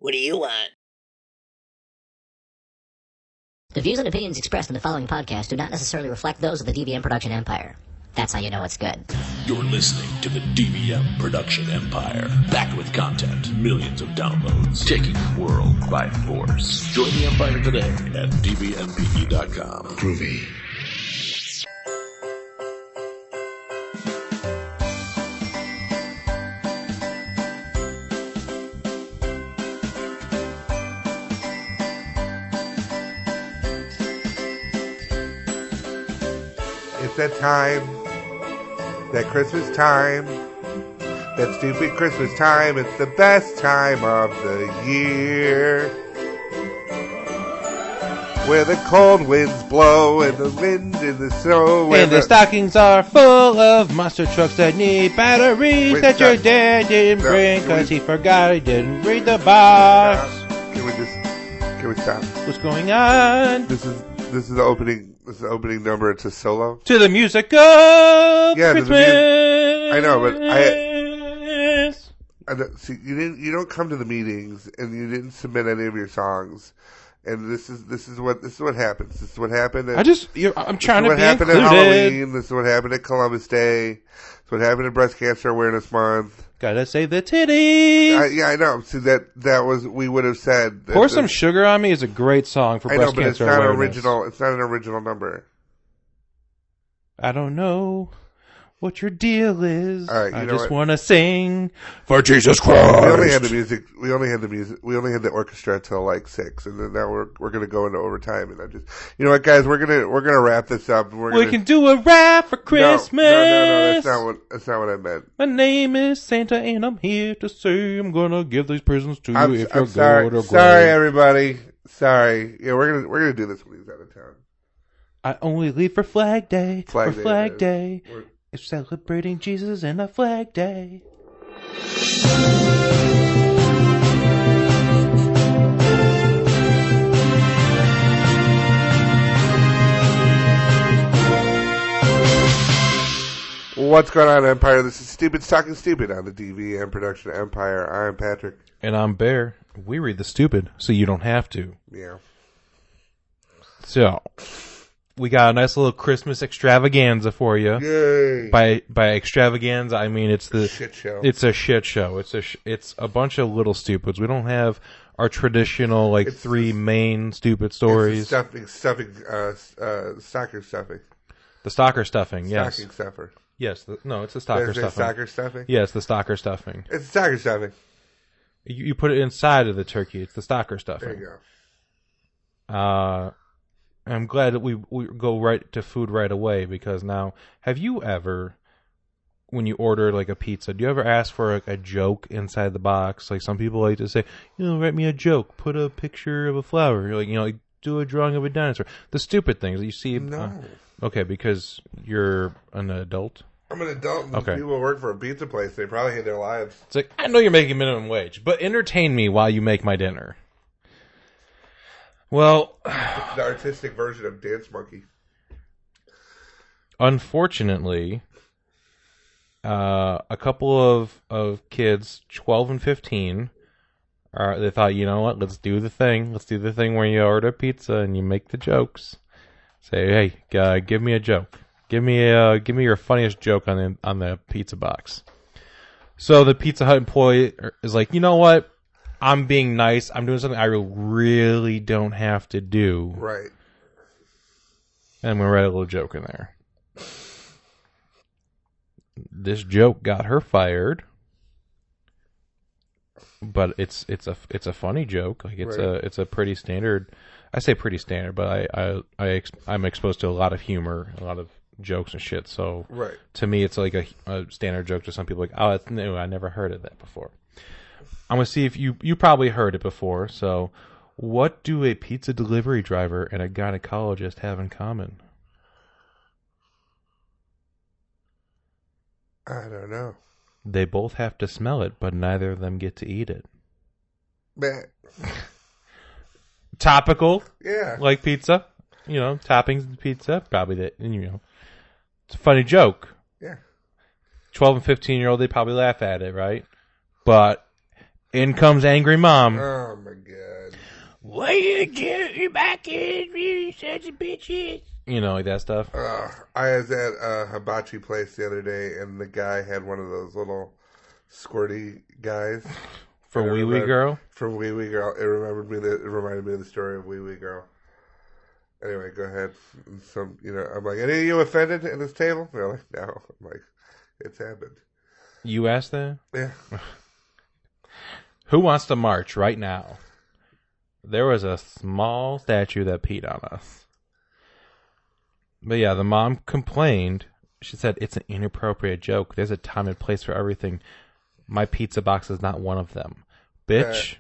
What do you want? The views and opinions expressed in the following podcast do not necessarily reflect those of the DVM Production Empire. That's how you know it's good. You're listening to the DVM Production Empire. Backed with content, millions of downloads, taking the world by force. Join the Empire today at dvmpe.com. Groovy. It's that time, that Christmas time, that stupid Christmas time. It's the best time of the year, where the cold winds blow and the wind and the snow. And the stockings are full of monster trucks that need batteries. Wait, that stop. your dad didn't No, bring can because we- he forgot he didn't read the box. Can we stop? What's going on? This is the opening. This is the opening number. It's a solo. To the music of Yeah, to the Christmas. I know, but I don't, see, you don't come to the meetings and you didn't submit any of your songs, and this is what happens. This is what happened. I'm trying to This is what be happened included. at Halloween. This is what happened at Columbus Day. This is what happened at Breast Cancer Awareness Month. Gotta save the titties. Yeah, I know. See, that was, we would have said. Pour Some Sugar on Me is a great song for I breast know, but it's cancer not awareness. original. It's not an original number. I don't know what your deal is. All right, I you know just what? want to sing for Jesus Christ. We only had the music. We only had the orchestra till like 6, and then now we're gonna go into overtime. And I just, you know what, guys, we're gonna wrap this up. We can do a rap for Christmas. No, that's not what I meant. My name is Santa, and I'm here to say I'm gonna give these presents to you I'm if you're sorry. good or Sorry, great. everybody. Sorry. Yeah, we're gonna do this when he's out of town. I only leave for Flag Day. Flag for Day Flag it is. Day. We're- It's celebrating Jesus and a Flag Day. What's going on, Empire? This is Stupid's Talking Stupid on the DVM Production Empire. I'm Patrick. And I'm Bear. We read the stupid, so you don't have to. Yeah. So, we got a nice little Christmas extravaganza for you. Yay. By extravaganza, I mean it's the Shit show. It's a shit show. It's a bunch of little stupids. We don't have our traditional It's three the- main stupid stories. Stuffing, stalker stuffing. The stalker stuffing, yes. Stocking stuffer. Yes, it's the stalker Is it stuffing. stalker stuffing? Yes, the stalker stuffing. It's stalker stuffing. You put it inside of the turkey. It's the stalker There stuffing. you go. I'm glad that we go right to food right away, because now, have you ever, when you order like a pizza, do you ever ask for like a joke inside the box? Like some people like to say, write me a joke, put a picture of a flower, like do a drawing of a dinosaur. The stupid things that you see. No. Okay, because you're an adult. I'm an adult and Okay. people work for a pizza place. They probably hate their lives. It's like, I know you're making minimum wage, but entertain me while you make my dinner. Well, The artistic version of Dance Monkey. unfortunately, a couple of kids, 12 and 15, they thought, you know what, let's do the thing. Let's do the thing where you order pizza and you make the jokes. Say, hey, give me a joke. Give me your funniest joke on the pizza box. So the Pizza Hut employee is like, you know what? I'm being nice. I'm doing something I really don't have to do. Right. And I'm going to write a little joke in there. This joke got her fired. But it's a funny joke. Like it's a pretty standard. I say pretty standard, but I'm exposed to a lot of humor, a lot of jokes and shit. So Right. to me, it's like a standard joke to some people. Like, oh, it's new. I never heard of that before. I'm gonna see if you probably heard it before. So, what do a pizza delivery driver and a gynecologist have in common? I don't know. They both have to smell it, but neither of them get to eat it. Man. Topical, Yeah. like pizza. Toppings in pizza. Probably that. It's a funny joke. Yeah. 12 and 15-year-old, they probably laugh at it, right? But In comes angry mom. Oh my god. Why you get your back in? You such a bitches. You know, like that stuff. I was at a hibachi place the other day, and the guy had one of those little squirty guys. For Wee Wee Girl? From Wee Wee Girl. It reminded me of the story of Wee Wee Girl. Anyway, go ahead. I'm like, any of you offended at this table? They're like, no. I'm like, it's happened. You asked that? Yeah. Who wants to march right now? There was a small statue that peed on us. But yeah, the mom complained. She said, it's an inappropriate joke. There's a time and place for everything. My pizza box is not one of them. Bitch.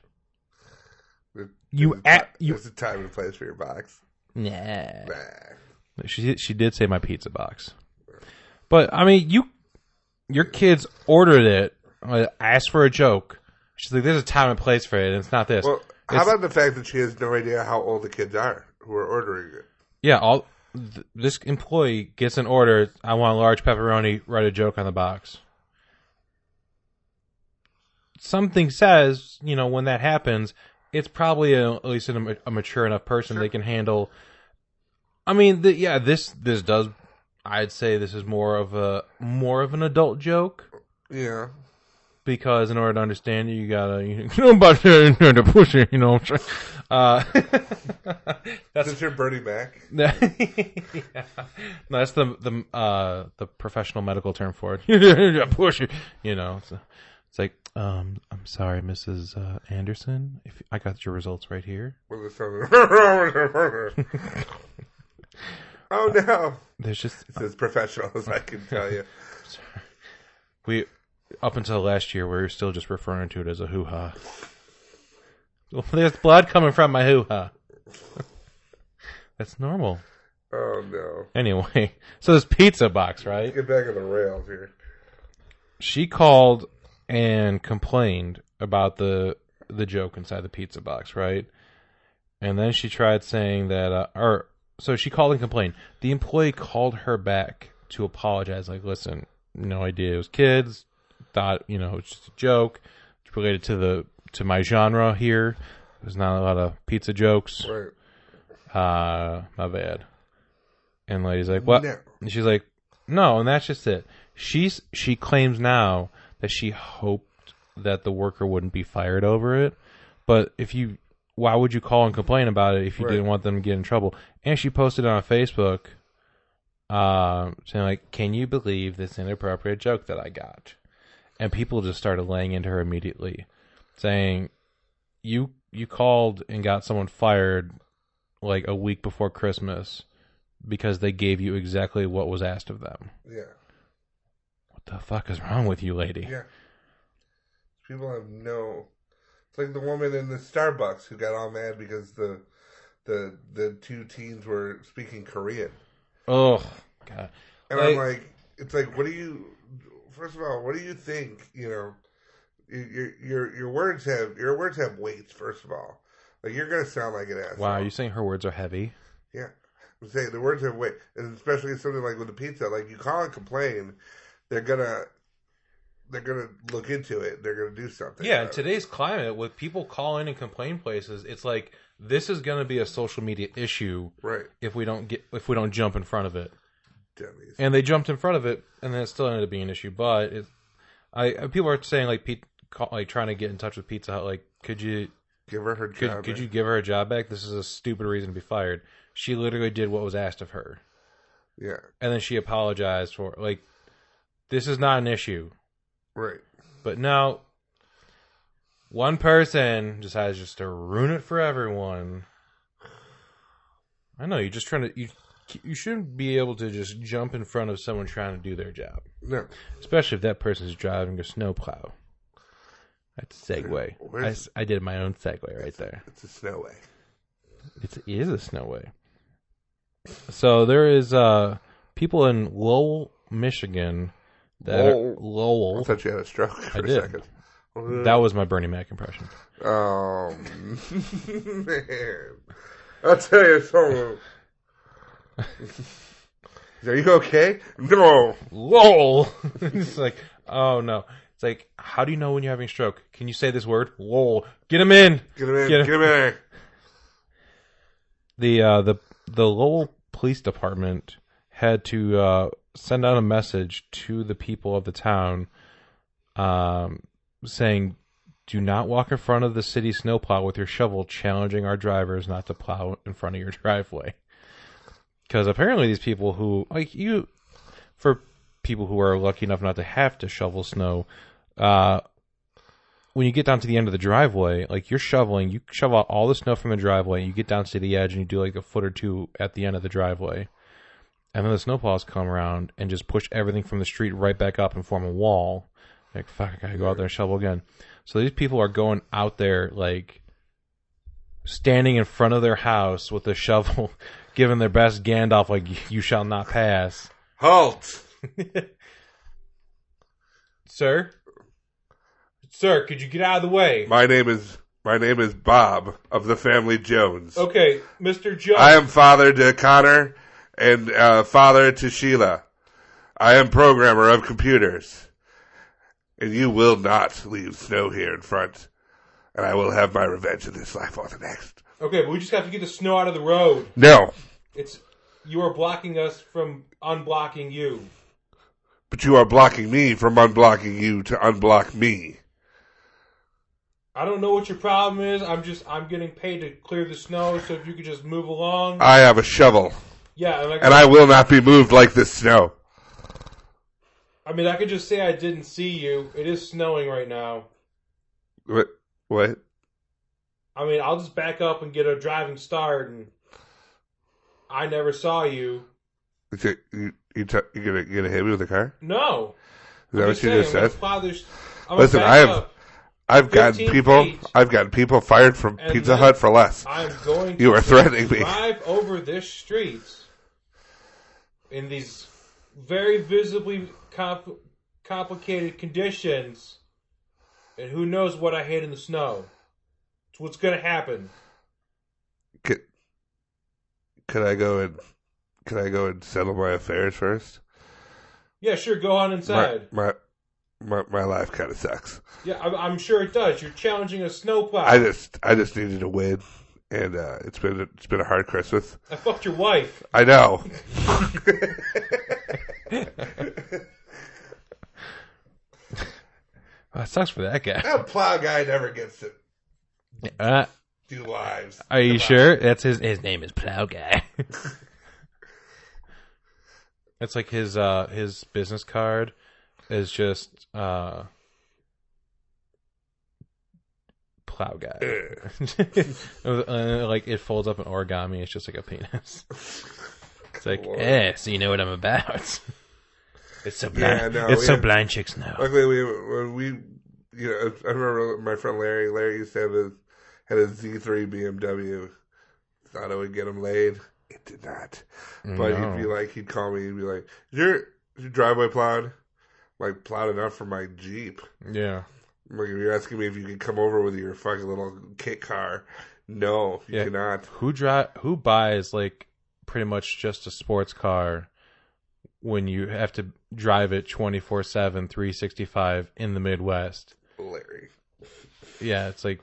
There's a time and place for your box. Nah. She did say my pizza box. But, I mean, your kids ordered it, asked for a joke. She's like, there's a time and place for it, and it's not this. Well, how about the fact that she has no idea how old the kids are who are ordering it? Yeah, this employee gets an order, I want a large pepperoni, write a joke on the box. Something says, when that happens, it's probably at least a mature enough person they can handle. I mean, this does. I'd say this is more of an adult joke. Yeah. Because in order to understand it, you gotta about to push it. That's your Bernie Mac. Yeah. No, that's the professional medical term for it. Push it. It's like, I'm sorry, Mrs. Anderson. If I got your results right here. Oh no! There's just it's as professional as I can tell you. We up until last year, we were still just referring to it as a hoo-ha. Well, there's blood coming from my hoo-ha. That's normal. Oh no! Anyway, so this pizza box, right? Let's get back on the rails here. She called and complained about the joke inside the pizza box, right? And then she tried saying that, so she called and complained. The employee called her back to apologize. Like, listen, no idea it was kids. Thought, it's just a joke. It's related to my genre here. There's not a lot of pizza jokes. Right. My bad. And the lady's like, what? No. And she's like, no, and that's just it. She claims now that she hoped that the worker wouldn't be fired over it. But why would you call and complain about it if you didn't want them to get in trouble? And she posted on Facebook saying, like, can you believe this inappropriate joke that I got? And people just started laying into her immediately, saying, you called and got someone fired like a week before Christmas because they gave you exactly what was asked of them. Yeah. What the fuck is wrong with you, lady? Yeah. People have no... It's like the woman in the Starbucks who got all mad because the two teens were speaking Korean. Oh, God. And I'm like, it's like, what do you... First of all, what do you think? Your words have weights. First of all, like you're gonna sound like an asshole. Wow, are you saying her words are heavy? Yeah, I'm saying the words have weight, and especially something like with the pizza. Like you call and complain, they're gonna look into it. They're gonna do something. Yeah, in today's climate, with people call in and complain places, it's like this is gonna be a social media issue, right? If we don't jump in front of it. Dummies. And they jumped in front of it, and then it still ended up being an issue. But people are saying like trying to get in touch with Pizza Hut. Like, could you give her job? Could you give her a job back? This is a stupid reason to be fired. She literally did what was asked of her. Yeah, and then she apologized for this is not an issue, right? But now, one person decides just to ruin it for everyone. I know you're just trying to. You shouldn't be able to just jump in front of someone trying to do their job. No. Especially if that person's driving a snowplow. That's a segue. I did my own segue right there. It's a snowway. It is a snowway. So there is people in Lowell, Michigan. Lowell. I thought you had a stroke for a second. That was my Bernie Mac impression. Oh, man. I'll tell you something. Are you okay? No. Lol. It's like, oh no. It's like, how do you know when you're having a stroke? Can you say this word? Lol. Get him in. Get him in. Get him in. The Lowell Police Department had to send out a message to the people of the town saying, do not walk in front of the city snowplow with your shovel, challenging our drivers not to plow in front of your driveway. Because apparently these people who, like you, for people who are lucky enough not to have to shovel snow, when you get down to the end of the driveway, like you're shoveling, you shovel out all the snow from the driveway, you get down to the edge and you do like a foot or two at the end of the driveway. And then the snowplows come around and just push everything from the street right back up and form a wall. Like, fuck, I gotta go out there and shovel again. So these people are going out there, like, standing in front of their house with a shovel, giving their best Gandalf, like, you shall not pass. Halt! Sir? Sir, could you get out of the way? My name is Bob of the family Jones. Okay, Mr. Jones. I am father to Connor and father to Sheila. I am programmer of computers. And you will not leave snow here in front. And I will have my revenge in this life or the next. Okay, but we just have to get the snow out of the road. No. You are blocking us from unblocking you. But you are blocking me from unblocking you to unblock me. I don't know what your problem is. I'm getting paid to clear the snow, so if you could just move along. I have a shovel. Yeah. And I will not be moved like this snow. I mean, I could just say I didn't see you. It is snowing right now. What? I mean, I'll just back up and get a driving start, and I never saw you. You gonna hit me with a car? No. Is that what you just said? Listen, I've gotten people fired from Pizza Hut for less. I'm going to you are threatening me. Drive over this street in these very visibly complicated conditions, and who knows what I hit in the snow. It's what's going to happen. Could I go and settle my affairs first? Yeah, sure. Go on inside. My life kind of sucks. Yeah, I'm sure it does. You're challenging a snowplow. I just needed to win, and it's been a hard Christmas. I fucked your wife. I know. Well, that sucks for that guy. That plow guy never gets to do lives. Are you sure? That's his name is Plow Guy. It's like his business card is just Plow Guy. Like it folds up in origami. It's just like a penis. It's like, so you know what I'm about. It's so blind. Yeah, no, it's so blind chicks know. Luckily, when we, I remember my friend Larry. Larry used to had a Z3 BMW. Thought it would get him laid. It did not. But he'd call me. He'd be like, "Is your driveway plowed? Like plowed enough for my Jeep?" Yeah. Like, you're asking me if you could come over with your fucking little kit car. No, you cannot. Who buys like pretty much just a sports car when you have to drive it 24/7, 365 in the Midwest? Larry. Yeah, it's like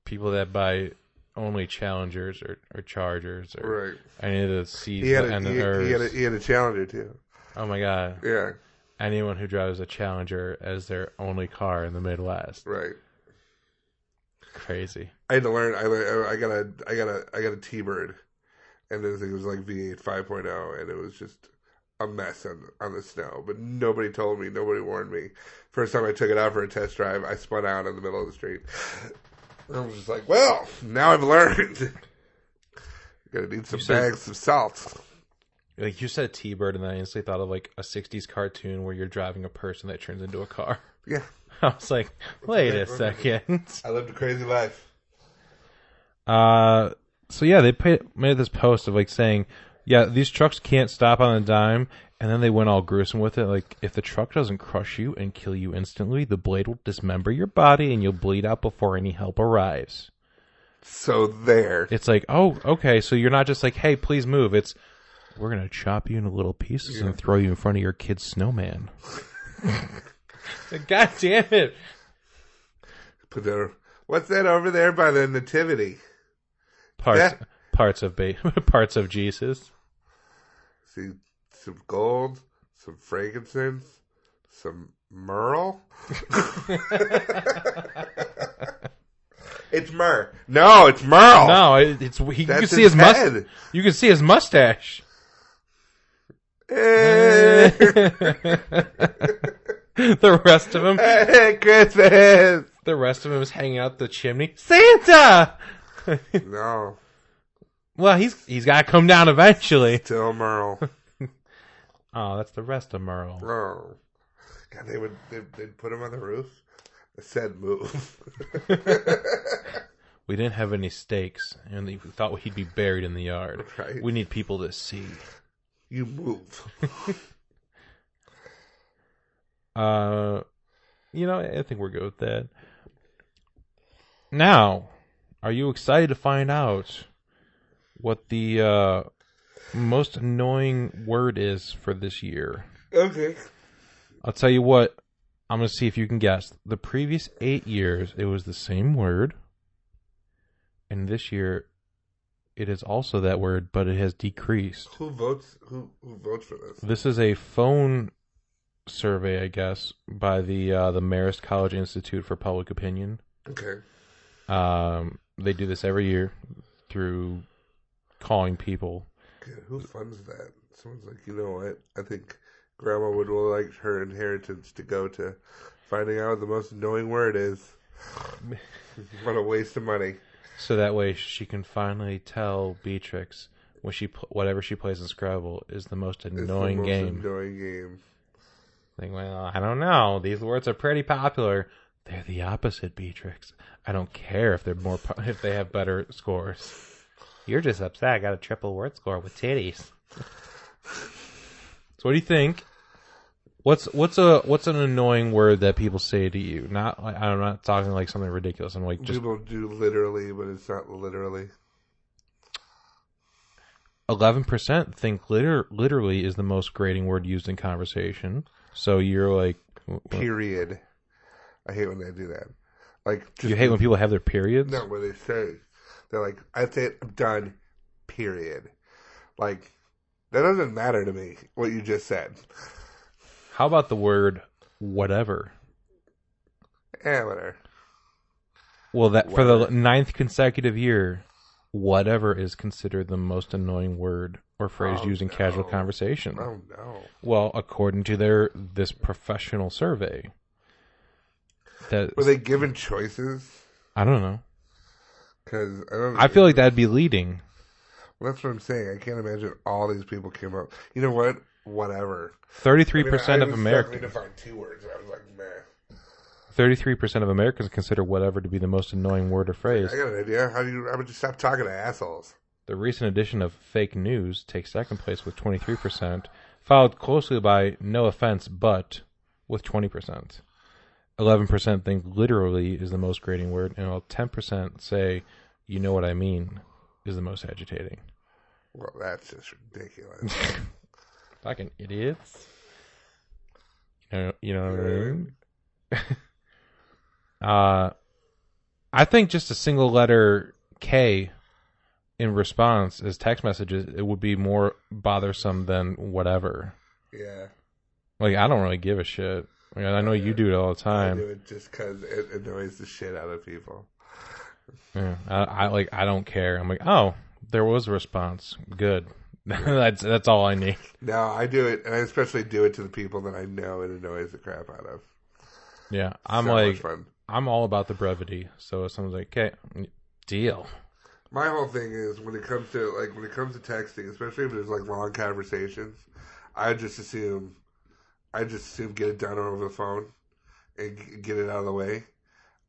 people that buy only Challengers or Chargers or any of the C's and the Rs. He had a Challenger too. Oh my god. Yeah. Anyone who drives a Challenger as their only car in the Midwest. Right. Crazy. I had to learn. I got a T-Bird, and this thing was like V8 5.0, and it was just a mess on the snow. But nobody told me. Nobody warned me. First time I took it out for a test drive, I spun out in the middle of the street. I was just like, well, now I've learned. Gonna need some bags of salt. Like you said T-Bird, and then I instantly thought of like a 60s cartoon where you're driving a person that turns into a car. Yeah. I was like, wait a second. I lived a crazy life. So yeah, they made this post of like saying, yeah, these trucks can't stop on a dime, and then they went all gruesome with it. Like, if the truck doesn't crush you and kill you instantly, the blade will dismember your body and you'll bleed out before any help arrives. So there. It's like, oh, okay, so you're not just like, hey, please move. It's, we're going to chop you into little pieces and throw you in front of your kid's snowman. God damn it. What's that over there by the nativity? Parts of Jesus. See, some gold, some frankincense, some myrrh. It's myrrh. No, it's myrrh. No, it's you That's can see his head. You can see his mustache. The rest of him, Christmas. the rest of him is hanging out the chimney. Santa. No, Well, he's got to come down eventually. still Merle. Oh, that's the rest of Merle. Oh, God, they'd put him on the roof. It said move. We didn't have any stakes, and we thought he'd be buried in the yard. Right. We need people to see. You move. I think we're good with that. Now, are you excited to find out what the most annoying word is for this year? Okay. I'll tell you what. I'm going to see if you can guess. The previous 8 years, it was the same word. And this year, it is also that word, but it has decreased. Who votes? Who votes for this? This is a phone survey, I guess, by the Marist College Institute for Public Opinion. Okay. They do this every year through calling people. God, who funds that? Someone's like, you know what? I think Grandma would like her inheritance to go to finding out what the most annoying word is. What a waste of money. So that way she can finally tell Beatrix when whatever she plays in Scrabble is the most annoying game. Annoying game. Like, well, I don't know. These words are pretty popular. They're the opposite, Beatrix. I don't care if they're if they have better scores. You're just upset. I got a triple word score with titties. So what do you think? What's an annoying word that people say to you? I'm not talking like something ridiculous. I'm like just people do literally, but it's not literally. 11% think literally is the most grating word used in conversation. So you're like, period. I hate when they do that. Like, you hate when people have their periods? No, when they say, they're like, I say it, I'm done. Period. Like, that doesn't matter to me. What you just said. How about the word whatever? Whatever. Well, for the 9th consecutive year, whatever is considered the most annoying word or phrase used in casual conversation. Oh, no. Well, according to this professional survey. Were they given choices? I don't know. Because I feel like that'd be leading. Well, that's what I'm saying. I can't imagine all these people came up. You know what? Whatever. 33% of Americans. I find 2 words. I was like, meh. 33% of Americans consider whatever to be the most annoying word or phrase. I got an idea. How would you stop talking to assholes? The recent edition of fake news takes second place with 23%, followed closely by no offense, but with 20%. 11% think literally is the most grating word, and 10% say, you know what I mean, is the most agitating. Well, that's just ridiculous. Fucking idiots. You know what I mean? I think just a single letter K in response as text messages, it would be more bothersome than whatever. Yeah. Like, I don't really give a shit. Like, I know you do it all the time. I do it just because it annoys the shit out of people. Yeah, I don't care. I'm like, oh, there was a response. Good. That's all I need. No, I do it, and I especially do it to the people that I know it annoys the crap out of. Yeah, I'm so like, much fun. I'm all about the brevity. So if someone's like, okay, deal. My whole thing is when it comes to texting, especially if there's like long conversations, I just assume get it done over the phone and get it out of the way.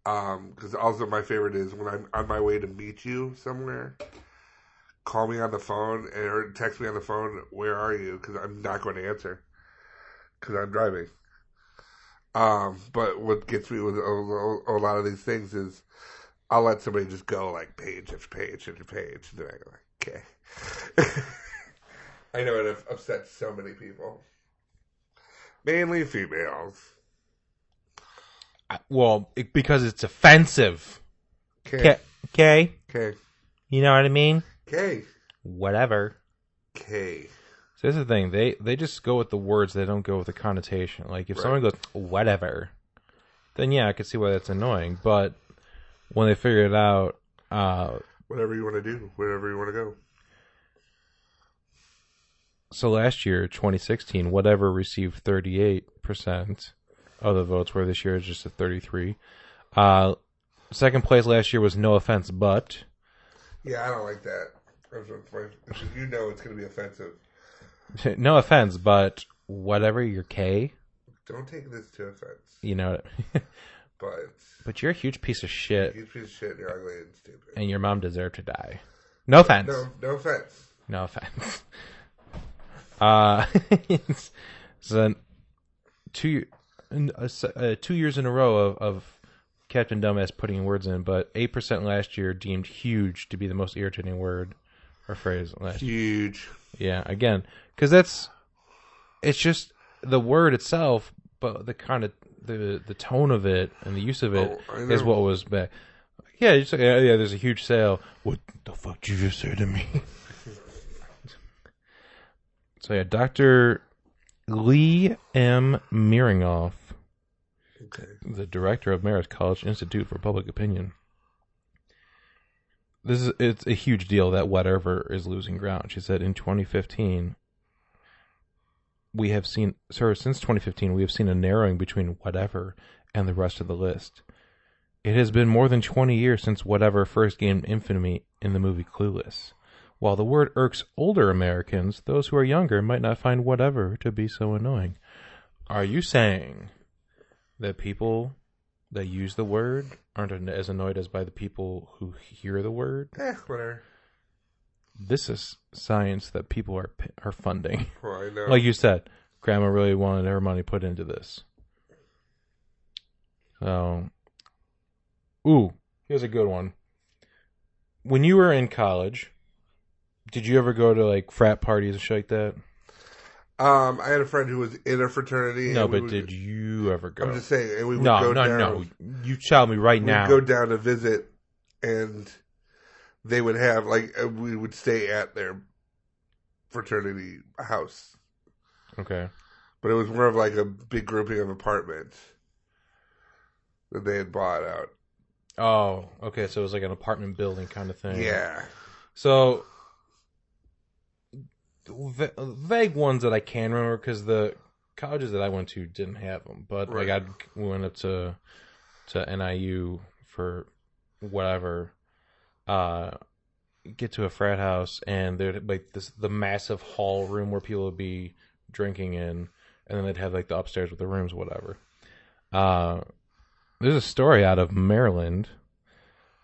Because also my favorite is when I'm on my way to meet you somewhere, call me on the phone or text me on the phone. Where are you? Because I'm not going to answer because I'm driving. But what gets me with a lot of these things is I'll let somebody just go like page after page after page, and then I go like, okay. I know it upsets so many people, mainly females. Because it's offensive. K. K. K. You know what I mean? K. Whatever. K. So here's the thing. They just go with the words. They don't go with the connotation. Like, if someone goes, whatever, then yeah, I can see why that's annoying. But when they figure it out... whatever you want to do. Wherever you want to go. So last year, 2016, whatever received 38% of the votes, where this year is just at 33%. Second place last year was no offense, but... Yeah, I don't like that. You know it's going to be offensive. No offense, but whatever, you're K. Don't take this to offense. You know, but you're a huge piece of shit. Huge piece of shit, and you're ugly and stupid. And your mom deserved to die. No offense. No offense. No offense. So 2 years in a row of Captain Dumbass putting words in, but 8% last year deemed huge to be the most irritating word or phrase last year. Huge. Yeah, again, because it's just the word itself, but the kind of the tone of it and the use of it is what was bad. Yeah, there's a huge sale. What the fuck did you just say to me? So yeah, Dr. Lee M. Miringoff, the director of Marist College Institute for Public Opinion. It's a huge deal that whatever is losing ground. She said in 2015, since 2015, we have seen a narrowing between whatever and the rest of the list. It has been more than 20 years since whatever first gained infamy in the movie Clueless. While the word irks older Americans, those who are younger might not find whatever to be so annoying. Are you saying that people that use the word aren't as annoyed as by the people who hear the word? Whatever. This is science that people are funding. Well, I know. Like you said, Grandma really wanted her money put into this. So, here's a good one. When you were in college, did you ever go to like frat parties and shit like that? I had a friend who was in a fraternity. No, but did you ever go? I'm just saying, and we would go down. No. You tell me right now. We'd go down to visit, and they would have, like, we would stay at their fraternity house. Okay. But it was more of like a big grouping of apartments that they had bought out. Oh, okay. So it was like an apartment building kind of thing. Yeah. So, vague ones that I can remember, because the colleges that I went to didn't have them. But like we went up to NIU for whatever. Get to a frat house, and there'd like the massive hall room where people would be drinking in, and then they'd have like the upstairs with the rooms, whatever. There's a story out of Maryland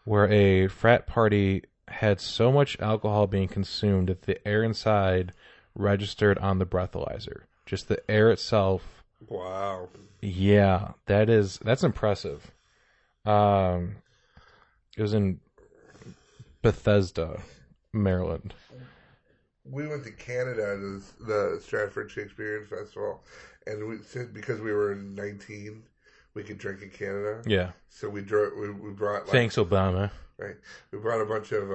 where a frat party had so much alcohol being consumed that the air inside registered on the breathalyzer. Just the air itself. Wow. Yeah, that's impressive. It was in Bethesda, Maryland. We went to Canada to the Stratford Shakespearean Festival, and because we were 19, we could drink in Canada. Yeah. So we brought. Thanks, Obama. Right. We brought a bunch of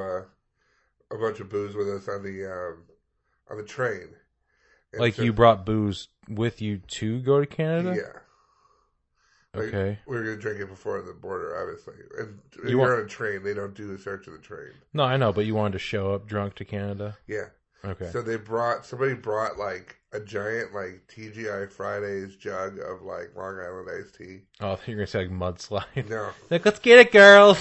booze with us on the train. And like, you brought booze with you to go to Canada? Yeah. Like, okay. We were going to drink it before the border, obviously. And if you're on a train, they don't do a search of the train. No, I know, but you wanted to show up drunk to Canada? Yeah. Okay. So somebody brought like a giant like TGI Fridays jug of like Long Island iced tea. Oh, you're going to say like mudslide. No. Like, let's get it, girls.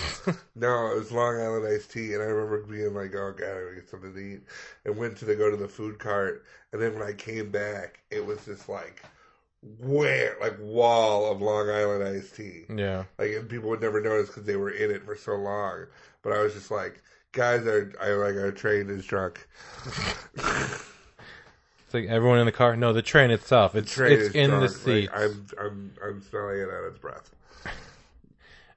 No, it was Long Island iced tea, and I remember being like, oh god, I gotta get something to eat. And went to go to the food cart, and then when I came back, it was just like wall of Long Island iced tea. Yeah. Like, and people would never notice because they were in it for so long. But I was just like, guys, our train is drunk. It's like everyone in the car. No, the train itself. It's in drunk. The seats. Like, I'm smelling it on its breath.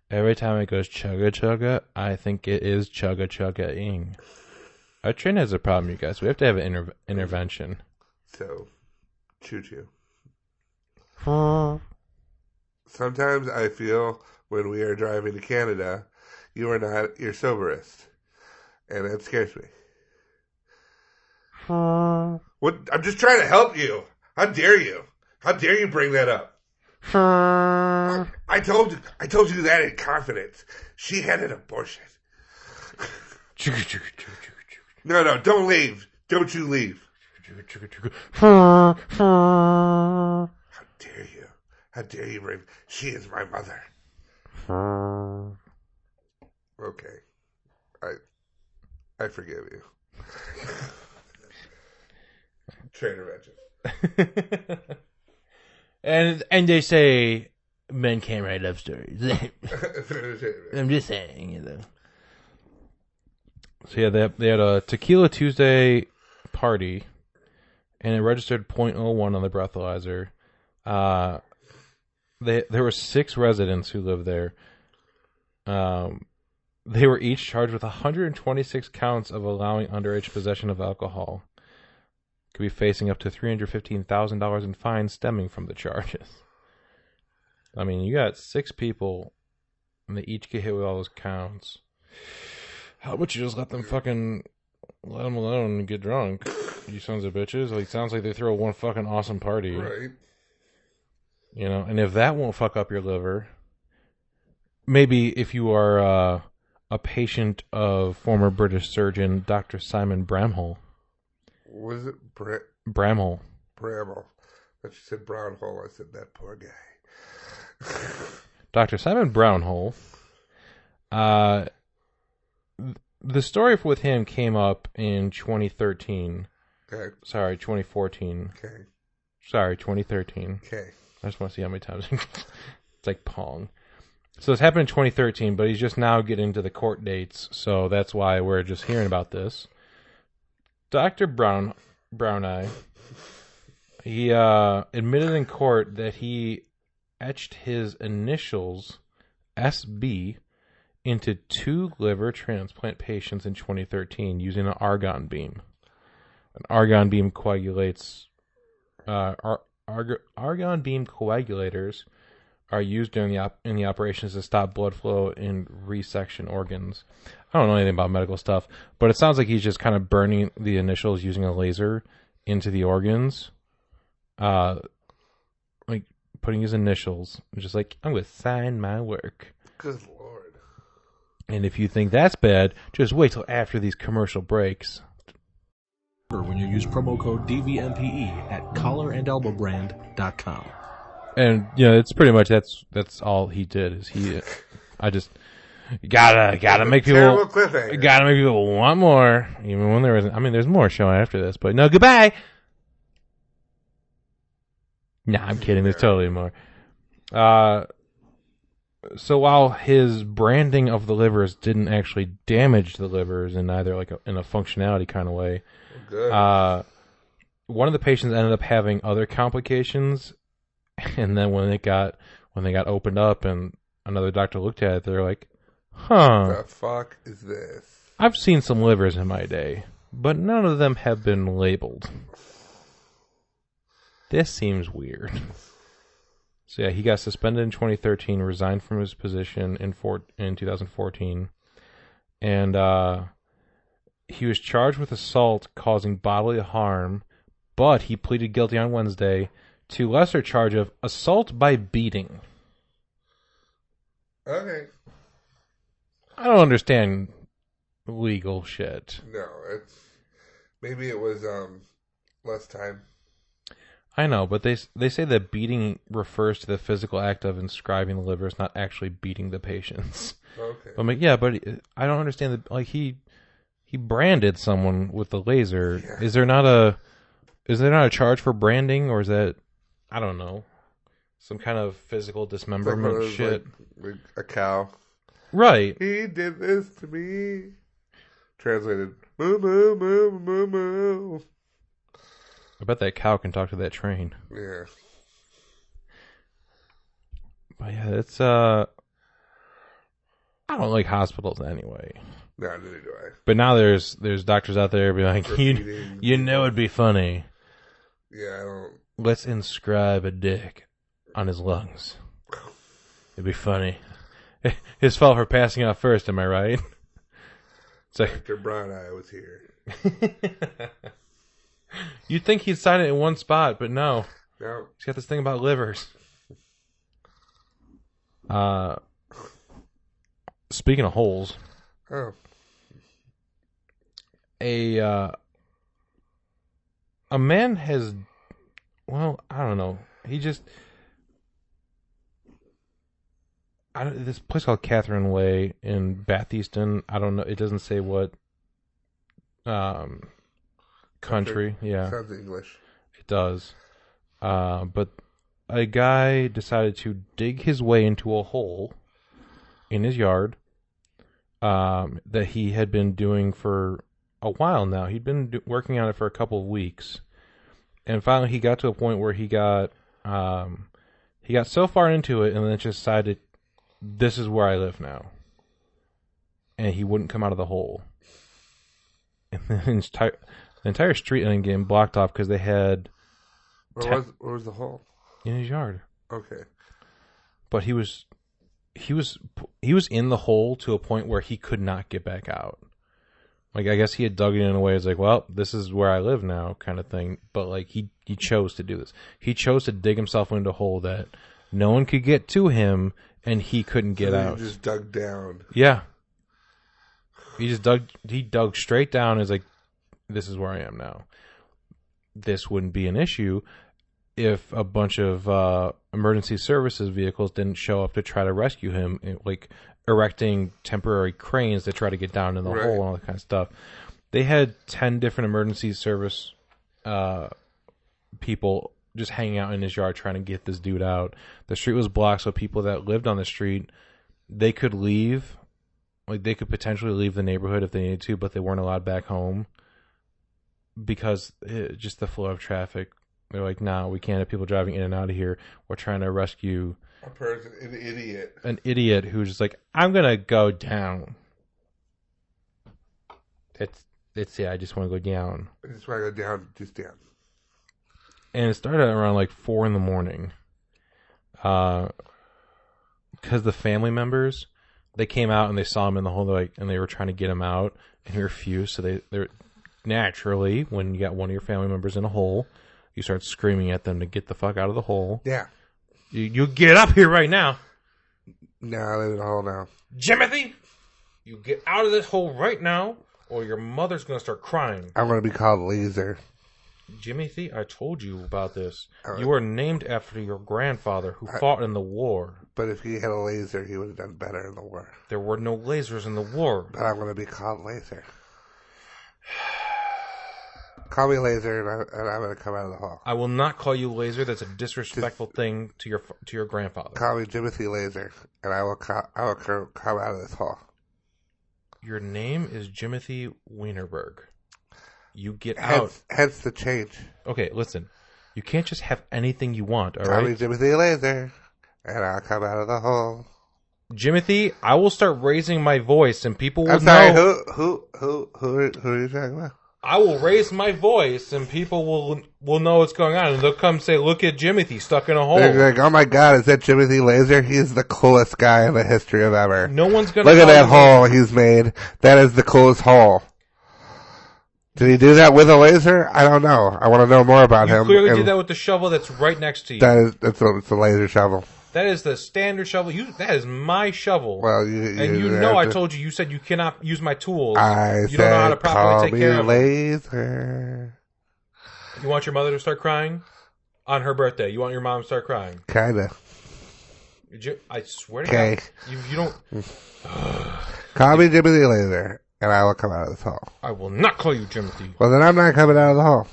Every time it goes chugga chugga, I think it is chugga chugga-ing. Our train has a problem, you guys. We have to have an intervention. So, choo choo. Sometimes I feel when we are driving to Canada, you are not your soberest. And that scares me. What? I'm just trying to help you. How dare you? How dare you bring that up? I told you that in confidence. She had an abortion. No, don't leave. Don't you leave. How dare you? How dare you bring... She is my mother. Okay. I forgive you. Trainer mention. And they say men can't write love stories. I'm just saying, So yeah, they had a Tequila Tuesday party, and it registered .01 on the breathalyzer. There were 6 residents who lived there. They were each charged with 126 counts of allowing underage possession of alcohol. Could be facing up to $315,000 in fines stemming from the charges. I mean, you got 6 people, and they each get hit with all those counts. How about you just let them alone and get drunk? You sons of bitches. Like, sounds like they throw one fucking awesome party. Right. You know, and if that won't fuck up your liver, maybe if you are a patient of former British surgeon Dr. Simon Bramhall. Was it Bramhall? Bramhall. But you said Brownhole. I said, that poor guy. Dr. Simon Brownhole. The story with him came up in 2013. Okay. Sorry, 2014. Okay. Sorry, 2013. Okay. I just want to see how many times. It's like Pong. So this happened in 2013, but he's just now getting to the court dates, so that's why we're just hearing about this. Dr. Brown Eye, he admitted in court that he etched his initials, SB, into 2 liver transplant patients in 2013 using an argon beam. An argon beam coagulates. Argon beam coagulators are used during in the operations to stop blood flow in resection organs. I don't know anything about medical stuff, but it sounds like he's just kind of burning the initials using a laser into the organs, like putting his initials. Just like, I'm going to sign my work. Good Lord. And if you think that's bad, just wait till after these commercial breaks. When you use promo code DVMPE at collarandelbowbrand.com. And it's pretty much that's all he did. Is I just gotta make people want more, even when there isn't. I mean, there's more showing after this, but no, goodbye. Nah, I'm kidding. There's totally more. So while his branding of the livers didn't actually damage the livers in either in a functionality kind of way, one of the patients ended up having other complications, and then when they got opened up and another doctor looked at it, they're like, "Huh? The fuck is this?" I've seen some livers in my day, but none of them have been labeled. This seems weird. So yeah, he got suspended in 2013, resigned from his position in 2014, and he was charged with assault causing bodily harm, but he pleaded guilty on Wednesday to lesser charge of assault by beating. Okay. I don't understand legal shit. No, maybe it was less time. I know, but they say that beating refers to the physical act of inscribing the livers, not actually beating the patients. Okay. I'm like, yeah, but I don't understand that. Like he branded someone with the laser. Yeah. Is there not a charge for branding, or is that, I don't know, some kind of physical dismemberment shit? Like a cow. Right. He did this to me. Translated, moo moo moo moo moo. I bet that cow can talk to that train. Yeah. But yeah, it's I don't like hospitals anyway. No, neither do I. But now there's doctors out there being like, you know it'd be funny. Yeah, I don't. Let's inscribe a dick on his lungs. It'd be funny. His fault for passing out first, am I right? It's like, Dr. Brown Eye was here. You'd think he'd sign it in one spot, but no. No. He's got this thing about livers. Speaking of holes. Oh. A man has, well, I don't know. He just, this place called Catherine Way in Bath Easton. I don't know. It doesn't say what country. Yeah, Sounds English. it does. But a guy decided to dig his way into a hole in his yard that he had been doing for a while now. He'd been working on it for a couple of weeks, and finally he got to a point where he got so far into it, and then just decided, this is where I live now, and he wouldn't come out of the hole. And then the entire street ended up getting blocked off because they had Where was the hole? in his yard. Okay. But he was in the hole to a point where he could not get back out. Like, I guess he had dug it in a way. It's like, well, this is where I live now, kind of thing. But like, he chose to do this. He chose to dig himself into a hole that no one could get to him, and he couldn't get out. He just dug down. Yeah. He dug straight down and is like, this is where I am now. This wouldn't be an issue if a bunch of emergency services vehicles didn't show up to try to rescue him, like erecting temporary cranes to try to get down in the hole and all that kind of stuff. They had 10 different emergency service people just hanging out in his yard trying to get this dude out. The street was blocked, so people that lived on the street, they could leave. Like, they could potentially leave the neighborhood if they needed to, but they weren't allowed back home because just the flow of traffic. They're like, no, we can't have people driving in and out of here. We're trying to rescue A person, an idiot. An idiot who's just like, I'm going to go down. It's I just want to go down. I just want to go down, just down. And it started around like 4 a.m. Because the family members, they came out and they saw him in the hole, and they were trying to get him out, and he refused. So they're naturally, when you got one of your family members in a hole, you start screaming at them to get the fuck out of the hole. Yeah. You get up here right now. No, I live in a hole now. Jimothy, you get out of this hole right now, or your mother's going to start crying. I'm going to be called Laser. Jimothy, I told you about this. You are named after your grandfather who fought in the war. But if he had a laser, he would have done better in the war. There were no lasers in the war. But I'm going to be called Laser. Call me Laser, and I'm going to come out of the hole. I will not call you Laser. That's a disrespectful thing to your grandfather. Call me Jimothy Laser, and I will come out of this hole. Your name is Jimothy Wienerberg. You get out. Hence the change. Okay, listen. You can't just have anything you want, all Call right? me Jimothy Laser, and I'll come out of the hole. Jimothy, I will start raising my voice, and people will I'm sorry, know. who are you talking about? I will raise my voice, and people will know what's going on, and they'll come say, "Look at Jimothy stuck in a hole." They're like, "Oh my God, is that Jimothy Laser? He's the coolest guy in the history of ever." No one's gonna look at that hole he's made. That is the coolest hole. Did he do that with a laser? I don't know. I want to know more about him. You clearly did that with the shovel that's right next to you. It's a laser shovel. That is the standard shovel. That is my shovel. Well, I told you. You said you cannot use my tools. You don't know how to properly take care of laser. You want your mother to start crying on her birthday? You want your mom to start crying? Kinda. I swear to God, you don't. Call me Jimothy Laser, and I will come out of this hole. I will not call you Jimothy. Well, then I'm not coming out of the hole.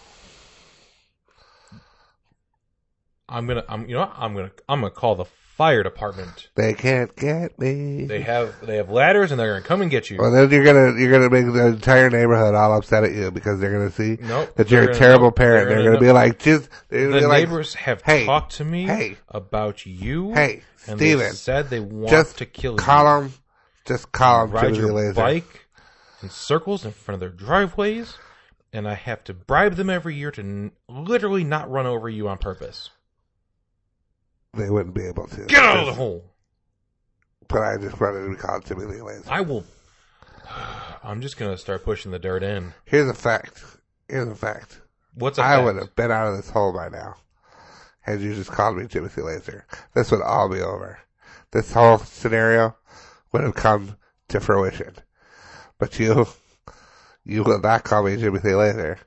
I'm gonna call the fire department. They can't get me. They have ladders, and they're gonna come and get you. Well, then you're gonna make the entire neighborhood all upset at you because they're gonna see that you're a terrible parent. They're gonna be like, the neighbors have talked to me about you. Hey, and Steven, they said they want to kill you. Just call them. Ride your bike in circles in front of their driveways, and I have to bribe them every year to literally not run over you on purpose. They wouldn't be able to. Get out of the hole. But I just wanted to be called Jimmy Lee Laser. I will. I'm just gonna start pushing the dirt in. Here's a fact. What's a I fact? would have been out of this hole by now had you just called me Jimmy Lee Laser. This would all be over. This whole scenario would have come to fruition. But you will not call me Jimmy Lee Laser,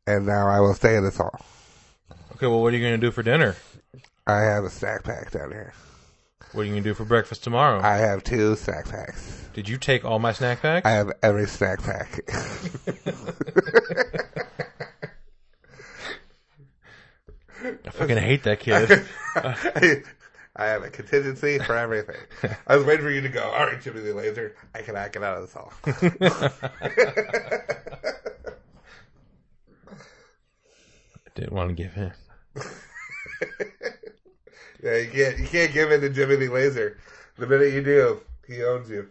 and now I will stay in this hole. Okay, well, what are you gonna do for dinner? I have a snack pack down here. What are you gonna do for breakfast tomorrow? I have 2 snack packs. Did you take all my snack packs? I have every snack pack. I fucking hate that kid. I have a contingency for everything. I was waiting for you to go, all right, Jimmy Lee Laser, I cannot get out of this hole. I didn't want to give in. Yeah, you can't give in to Jimmy Lee Laser. The minute you do, he owns you.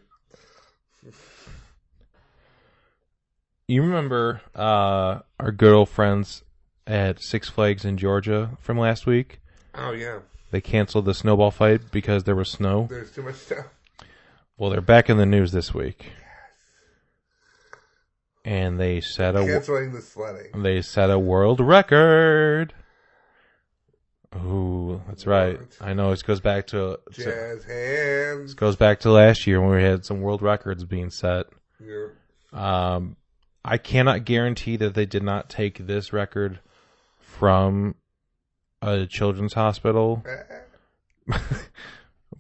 You remember our good old friends at Six Flags in Georgia from last week? Oh, yeah. They canceled the snowball fight because there was snow. There's too much stuff. Well, they're back in the news this week. And they set Canceling the sledding. They set a world record. Ooh, that's right. I know it goes back to Jazz hands. It goes back to last year when we had some world records being set. Yeah. I cannot guarantee that they did not take this record from a children's hospital,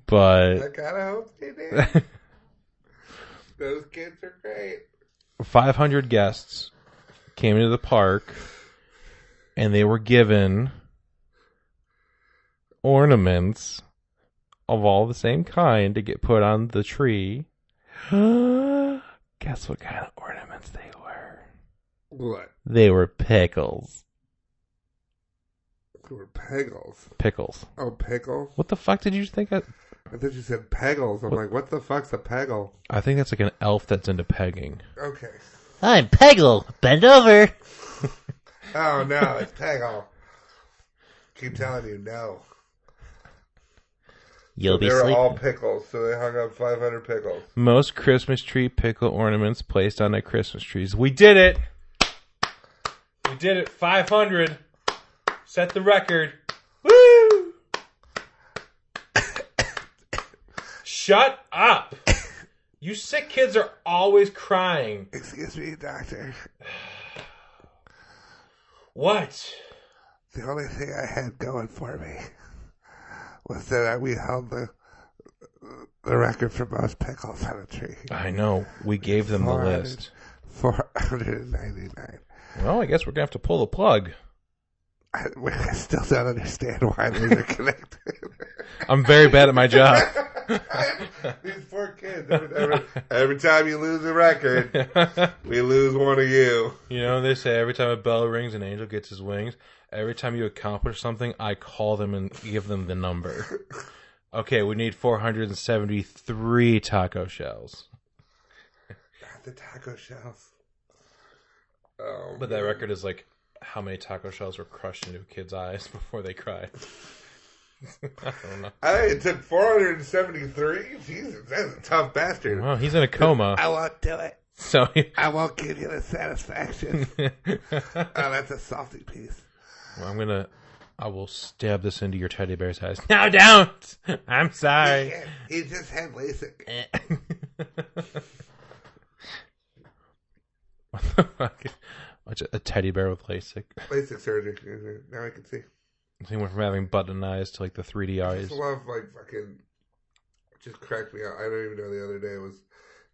but I kind of hope they did. Those kids are great. 500 guests came into the park, and they were given ornaments of all the same kind to get put on the tree. Guess what kind of ornaments they were? What? They were pickles. They were pegels. Pickles. Oh, pickles? What the fuck did you think? I thought you said pegels. I'm like, what the fuck's a peggle? I think that's like an elf that's into pegging. Okay. I'm Peggle. Bend over. Oh, no, it's peggle. Keep telling you no. You'll be They were sleeping. all pickles, so they hung up 500 pickles. Most Christmas tree pickle ornaments placed on their Christmas trees. We did it! We did it. 500. Set the record. Woo! Shut up! You sick kids are always crying. Excuse me, doctor. What? The only thing I had going for me was that we held the record for most pickles on a tree. I know. We gave them the list. 499. Well, I guess we're going to have to pull the plug. I still don't understand why these are connected. I'm very bad at my job. These poor kids. Every time you lose a record, we lose one of you. You know, they say every time a bell rings, an angel gets his wings. Every time you accomplish something, I call them and give them the number. Okay, we need 473 taco shells. God, the taco shells. But that record is like how many taco shells were crushed into a kid's eyes before they cried. I don't know. I think it took 473. Jesus, that's a tough bastard. Well, he's in a coma. I won't do it. So I won't give you the satisfaction. Oh, that's a salty piece. Well, I will stab this into your teddy bear's eyes. No, don't! I'm sorry. He just had LASIK. What the fuck? A teddy bear with LASIK. LASIK surgery. Now I can see. He went from having button eyes to like the 3D I eyes. just love, like, fucking, just cracked me out. I don't even know the other day was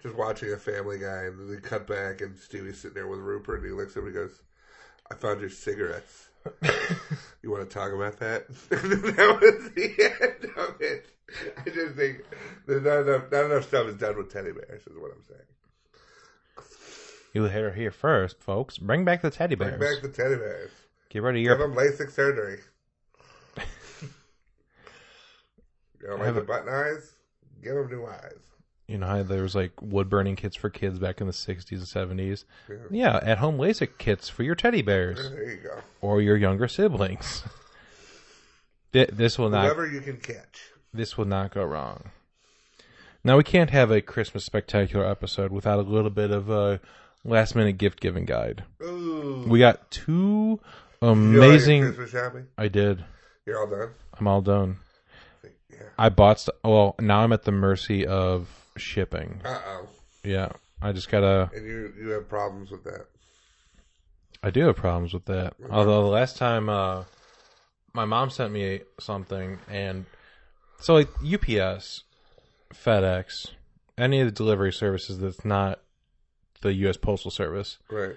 just watching a Family Guy, and they cut back, and Stevie's sitting there with Rupert, and he looks at him and he goes, I found your cigarettes. You want to talk about that? That was the end of it. I just think there's not enough stuff is done with teddy bears, is what I'm saying. You heard it here first, folks. Bring back the teddy bears. Bring back the teddy bears. Get rid of Give your... them LASIK surgery. You don't like the button eyes? Give them new eyes. You know how there was like wood-burning kits for kids back in the 60s and 70s? Yeah, at-home LASIK kits for your teddy bears. There you go. Or your younger siblings. This will not... Whoever you can catch. This will not go wrong. Now, we can't have a Christmas Spectacular episode without a little bit of a last-minute gift-giving guide. Ooh. We got 2 amazing... amazing... Christmas shopping? I did. You're all done? I'm all done. Yeah. I bought... Well, now I'm at the mercy of shipping. Uh-oh. Yeah. I just gotta... And you have problems with that? I do have problems with that. Okay. Although the last time my mom sent me something, and... So, like, UPS... FedEx, any of the delivery services that's not the U.S. Postal Service. Right.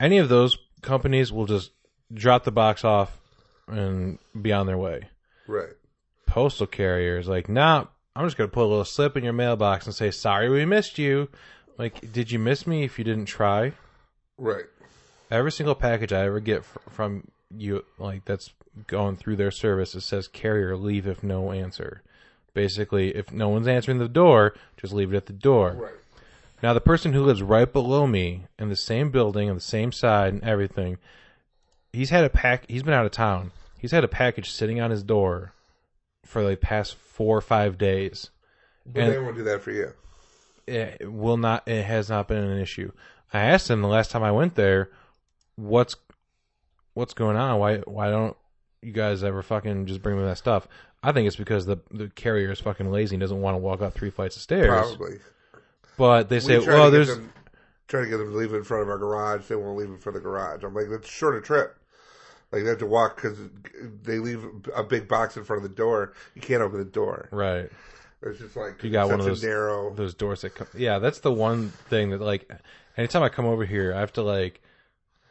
Any of those companies will just drop the box off and be on their way. Right. Postal carriers, like, nah, I'm just going to put a little slip in your mailbox and say, sorry we missed you. Like, did you miss me if you didn't try? Right. Every single package I ever get from you, like, that's going through their service, it says carrier leave if no answer. Basically, if no one's answering the door, just leave it at the door. Right. Now, the person who lives right below me in the same building, on the same side and everything, he's been out of town. He's had a package sitting on his door for like past 4 or 5 days. But they won't do that for you. It has not been an issue. I asked him the last time I went there, what's going on? Why don't you guys ever fucking just bring me that stuff? I think it's because the carrier is fucking lazy and doesn't want to walk up 3 flights of stairs. Probably. But they say, try to get them to leave it in front of our garage. They won't leave it in front of the garage. I'm like, that's a shorter trip. Like, they have to walk because they leave a big box in front of the door. You can't open the door. Right. It's just like, you got one of those doors that come. Yeah, that's the one thing that, like, anytime I come over here, I have to, like,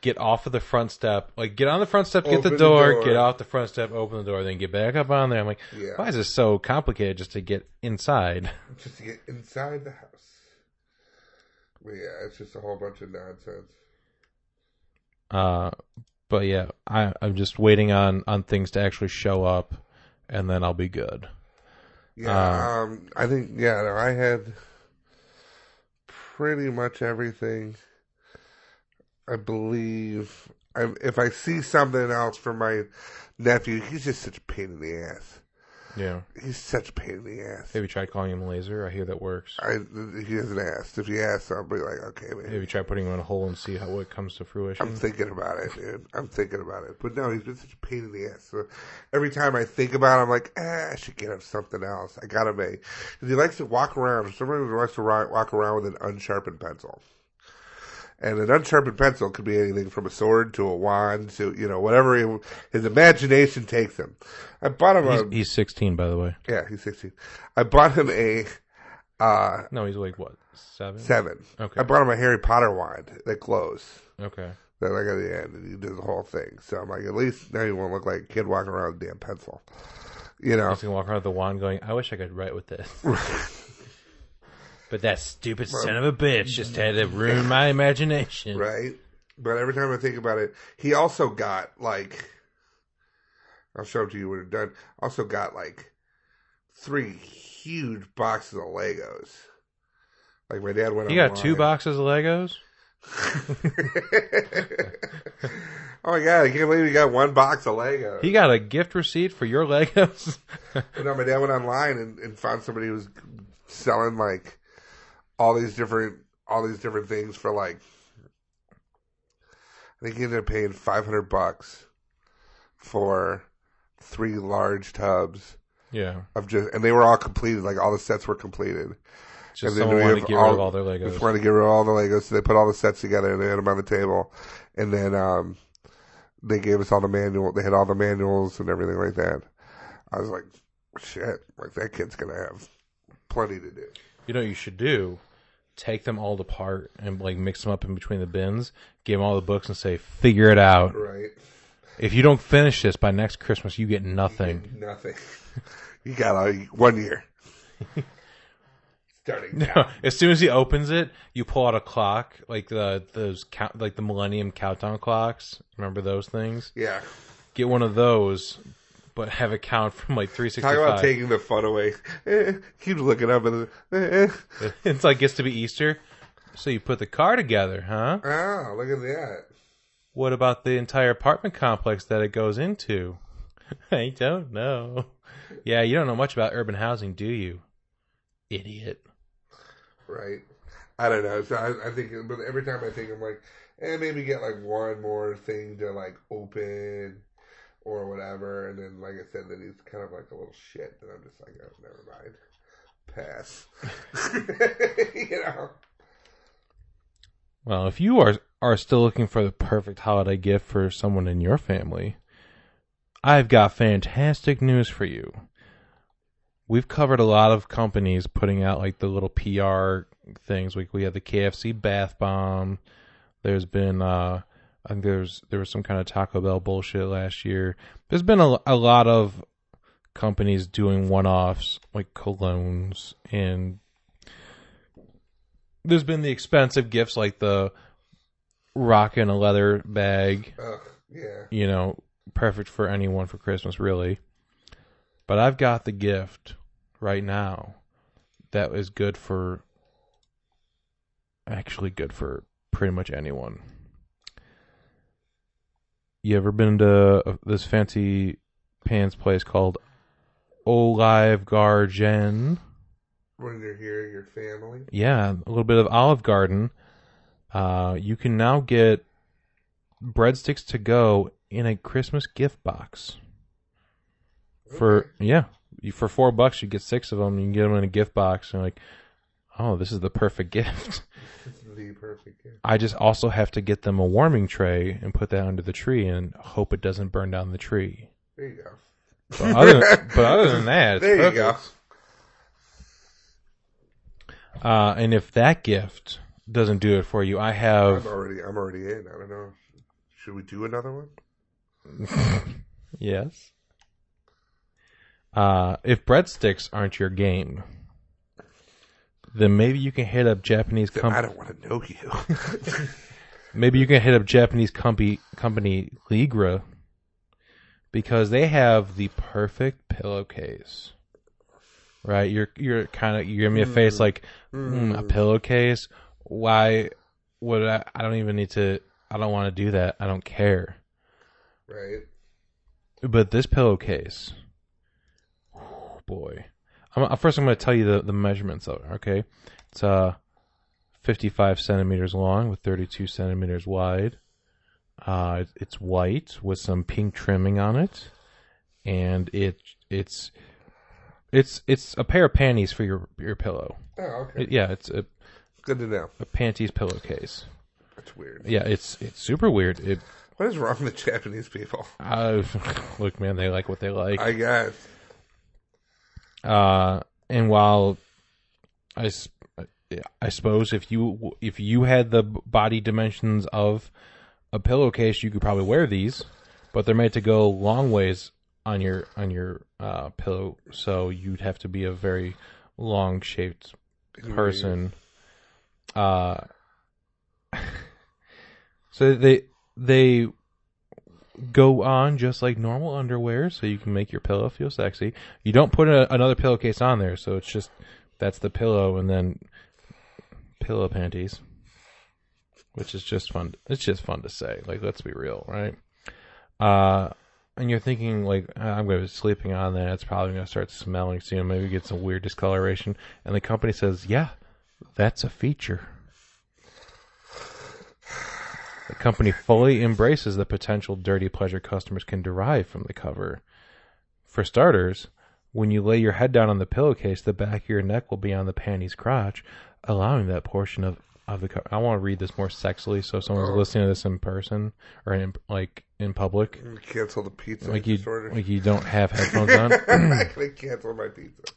get off of the front step, like get on the front step, get the door, get off the front step, open the door, then get back up on there. I'm like, why is this so complicated just to get inside? Just to get inside the house. But yeah, it's just a whole bunch of nonsense. But yeah, I'm just waiting on things to actually show up, and then I'll be good. Yeah, I think, I had pretty much everything. I believe if I see something else from my nephew, he's just such a pain in the ass. Yeah. He's such a pain in the ass. Have you tried calling him Laser? I hear that works. He hasn't asked. If he asks, I'll be like, okay, man. Have you tried putting him in a hole and see how it comes to fruition? I'm thinking about it, dude. I'm thinking about it. But no, he's been such a pain in the ass. So every time I think about it, I'm like, I should get him something else. I gotta make. Because he likes to walk around. Somebody who likes to walk around with an unsharpened pencil. And an unsharpened pencil could be anything from a sword to a wand to, whatever his imagination takes him. I bought him He's 16, by the way. Yeah, he's 16. I bought him no, he's like, what, 7? 7. Okay. I bought him a Harry Potter wand that glows. Okay. That like at the end, and he does the whole thing. So I'm like, at least now he won't look like a kid walking around with a damn pencil. He's going to walk around with the wand going, I wish I could write with this. But that stupid son of a bitch just had to ruin my imagination. Right? But every time I think about it, he also got, like, I'll show it to you when we're done, also got, like, 3 huge boxes of Legos. Like, my dad went He got 2 boxes of Legos? Oh, my God, I can't believe he got 1 box of Legos. He got a gift receipt for your Legos? But no, my dad went online and found somebody who was selling, like, all these different things for like, I think he ended up paying $500 for 3 large tubs. Yeah. And they were all completed, like all the sets were completed. Just someone wanted to get rid of all their Legos. Just wanted to get rid of all the Legos, so they put all the sets together and they had them on the table. And then they gave us all the manual. They had all the manuals and everything like that. I was like, shit, like that kid's gonna have plenty to do. You know what you should do? Take them all apart and like mix them up in between the bins. Give them all the books and say, "Figure it out." Right. If you don't finish this by next Christmas, you get nothing. You get nothing. You got 1 year. Starting now. No, as soon as he opens it, you pull out a clock, like the Millennium Countdown clocks. Remember those things? Yeah. Get one of those. But have it count from like 365. Talk about taking the fun away. Keep looking up and it's like gets to be Easter. So you put the car together, huh? Oh, look at that. What about the entire apartment complex that it goes into? I don't know. Yeah, you don't know much about urban housing, do you? idiot. Right. I don't know. So I think, but every time I think, I'm like, maybe get like one more thing to like open or whatever. And then, like I said, then he's kind of like a little shit. And I'm just like, oh, never mind. Pass. You know? Well, if you are still looking for the perfect holiday gift for someone in your family, I've got fantastic news for you. We've covered a lot of companies putting out like the little PR things. We had the KFC bath bomb. There's been I think there was some kind of Taco Bell bullshit last year. There's been a lot of companies doing one-offs like colognes, and there's been the expensive gifts like the rock in a leather bag. Yeah. You know, perfect for anyone for Christmas, really. But I've got the gift right now that is actually good for pretty much anyone. You ever been to this fancy pants place called Olive Garden? When you're here, your family? Yeah, a little bit of Olive Garden. You can now get breadsticks to go in a Christmas gift box. For $4 you get 6 of them. You can get them in a gift box, and like, oh, this is the perfect gift. This is the perfect gift. I just also have to get them a warming tray and put that under the tree and hope it doesn't burn down the tree. There you go. But other than that, it's there perfect. You go. And if that gift doesn't do it for you, I have. I'm already in. I don't know. Should we do another one? Yes. If breadsticks aren't your game, then maybe you can hit up Japanese company. I don't want to know you. Maybe you can hit up Japanese company Ligra, because they have the perfect pillowcase. Right? You're give me a face like a pillowcase. Why would I don't even need to. I don't want to do that. I don't care. Right. But this pillowcase, oh boy. First, I'm going to tell you the measurements of it, okay? It's 55 centimeters long with 32 centimeters wide. It's white with some pink trimming on it. And it's a pair of panties for your pillow. Oh, okay. It's a good to know. A panties pillowcase. That's weird. Yeah, it's super weird. What is wrong with Japanese people? Look, man, they like what they like. I guess. And while I suppose if you had the body dimensions of a pillowcase, you could probably wear these, but they're made to go long ways on your pillow, so you'd have to be a very long shaped person. So they go on just like normal underwear, so you can make your pillow feel sexy. You don't put another pillowcase on there, so it's just that's the pillow and then pillow panties, which is just fun. It's just fun to say. Like, let's be real, right? And you're thinking like, I'm going to be sleeping on that. It's probably going to start smelling soon. Maybe get some weird discoloration. And the company says, yeah, that's a feature. The company fully embraces the potential dirty pleasure customers can derive from the cover. For starters, when you lay your head down on the pillowcase, the back of your neck will be on the panty's crotch, allowing that portion of the cover. I want to read this more sexily, so if someone's listening to this in person or in public. Cancel the pizza. Like you don't have headphones on. I can cancel my pizza.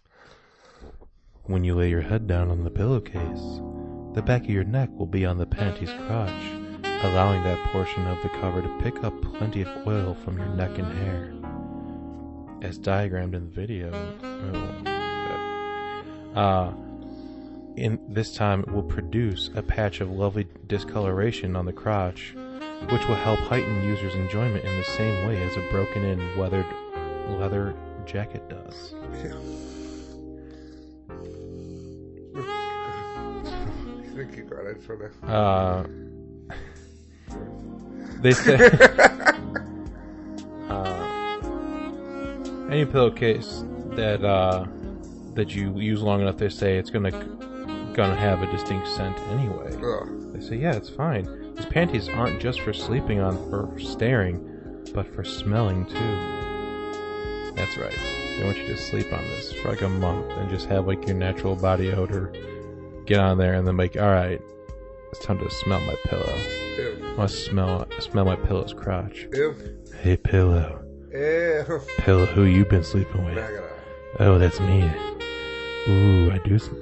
When you lay your head down on the pillowcase, the back of your neck will be on the panty's crotch, allowing that portion of the cover to pick up plenty of oil from your neck and hair. As diagrammed in the video. In this time, it will produce a patch of lovely discoloration on the crotch, which will help heighten users' enjoyment in the same way as a broken-in weathered leather jacket does. Keep going. I just want to... They say any pillowcase that you use long enough, they say it's gonna have a distinct scent anyway. Ugh. They say, yeah, it's fine. These panties aren't just for sleeping on or staring, but for smelling too. That's right. They want you to sleep on this for like a month and just have like your natural body odor. Get on there and then like, all right, it's time to smell my pillow. Ew. I want to smell my pillow's crotch. Ew. Hey, pillow. Ew. Pillow, who you been sleeping with? Back it up. Oh, that's me. Ooh,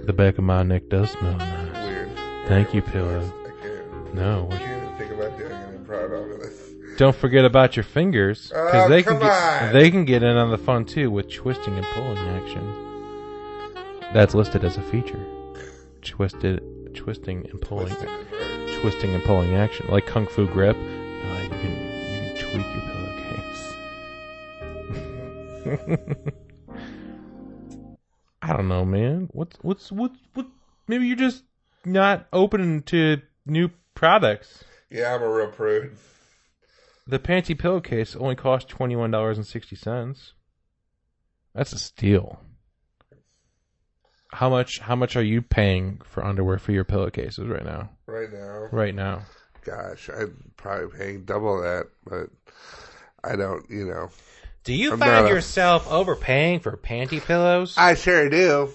the back of my neck does smell nice. Weird. Thank you, pillow. I can't. No. I can't even think about doing an improv over this. Don't forget about your fingers, because Oh, they come can get in on the fun too with twisting and pulling action. That's listed as a feature. Twisting and pulling action, like Kung Fu Grip. You can tweak your pillowcase. I don't know, man. What? Maybe you're just not open to new products. Yeah, I'm a real prude. The panty pillowcase only costs $21.60. That's a steal. How much are you paying for underwear for your pillowcases right now? Right now. Gosh, I'm probably paying double that, but I don't, Do you find yourself overpaying for panty pillows? I sure do.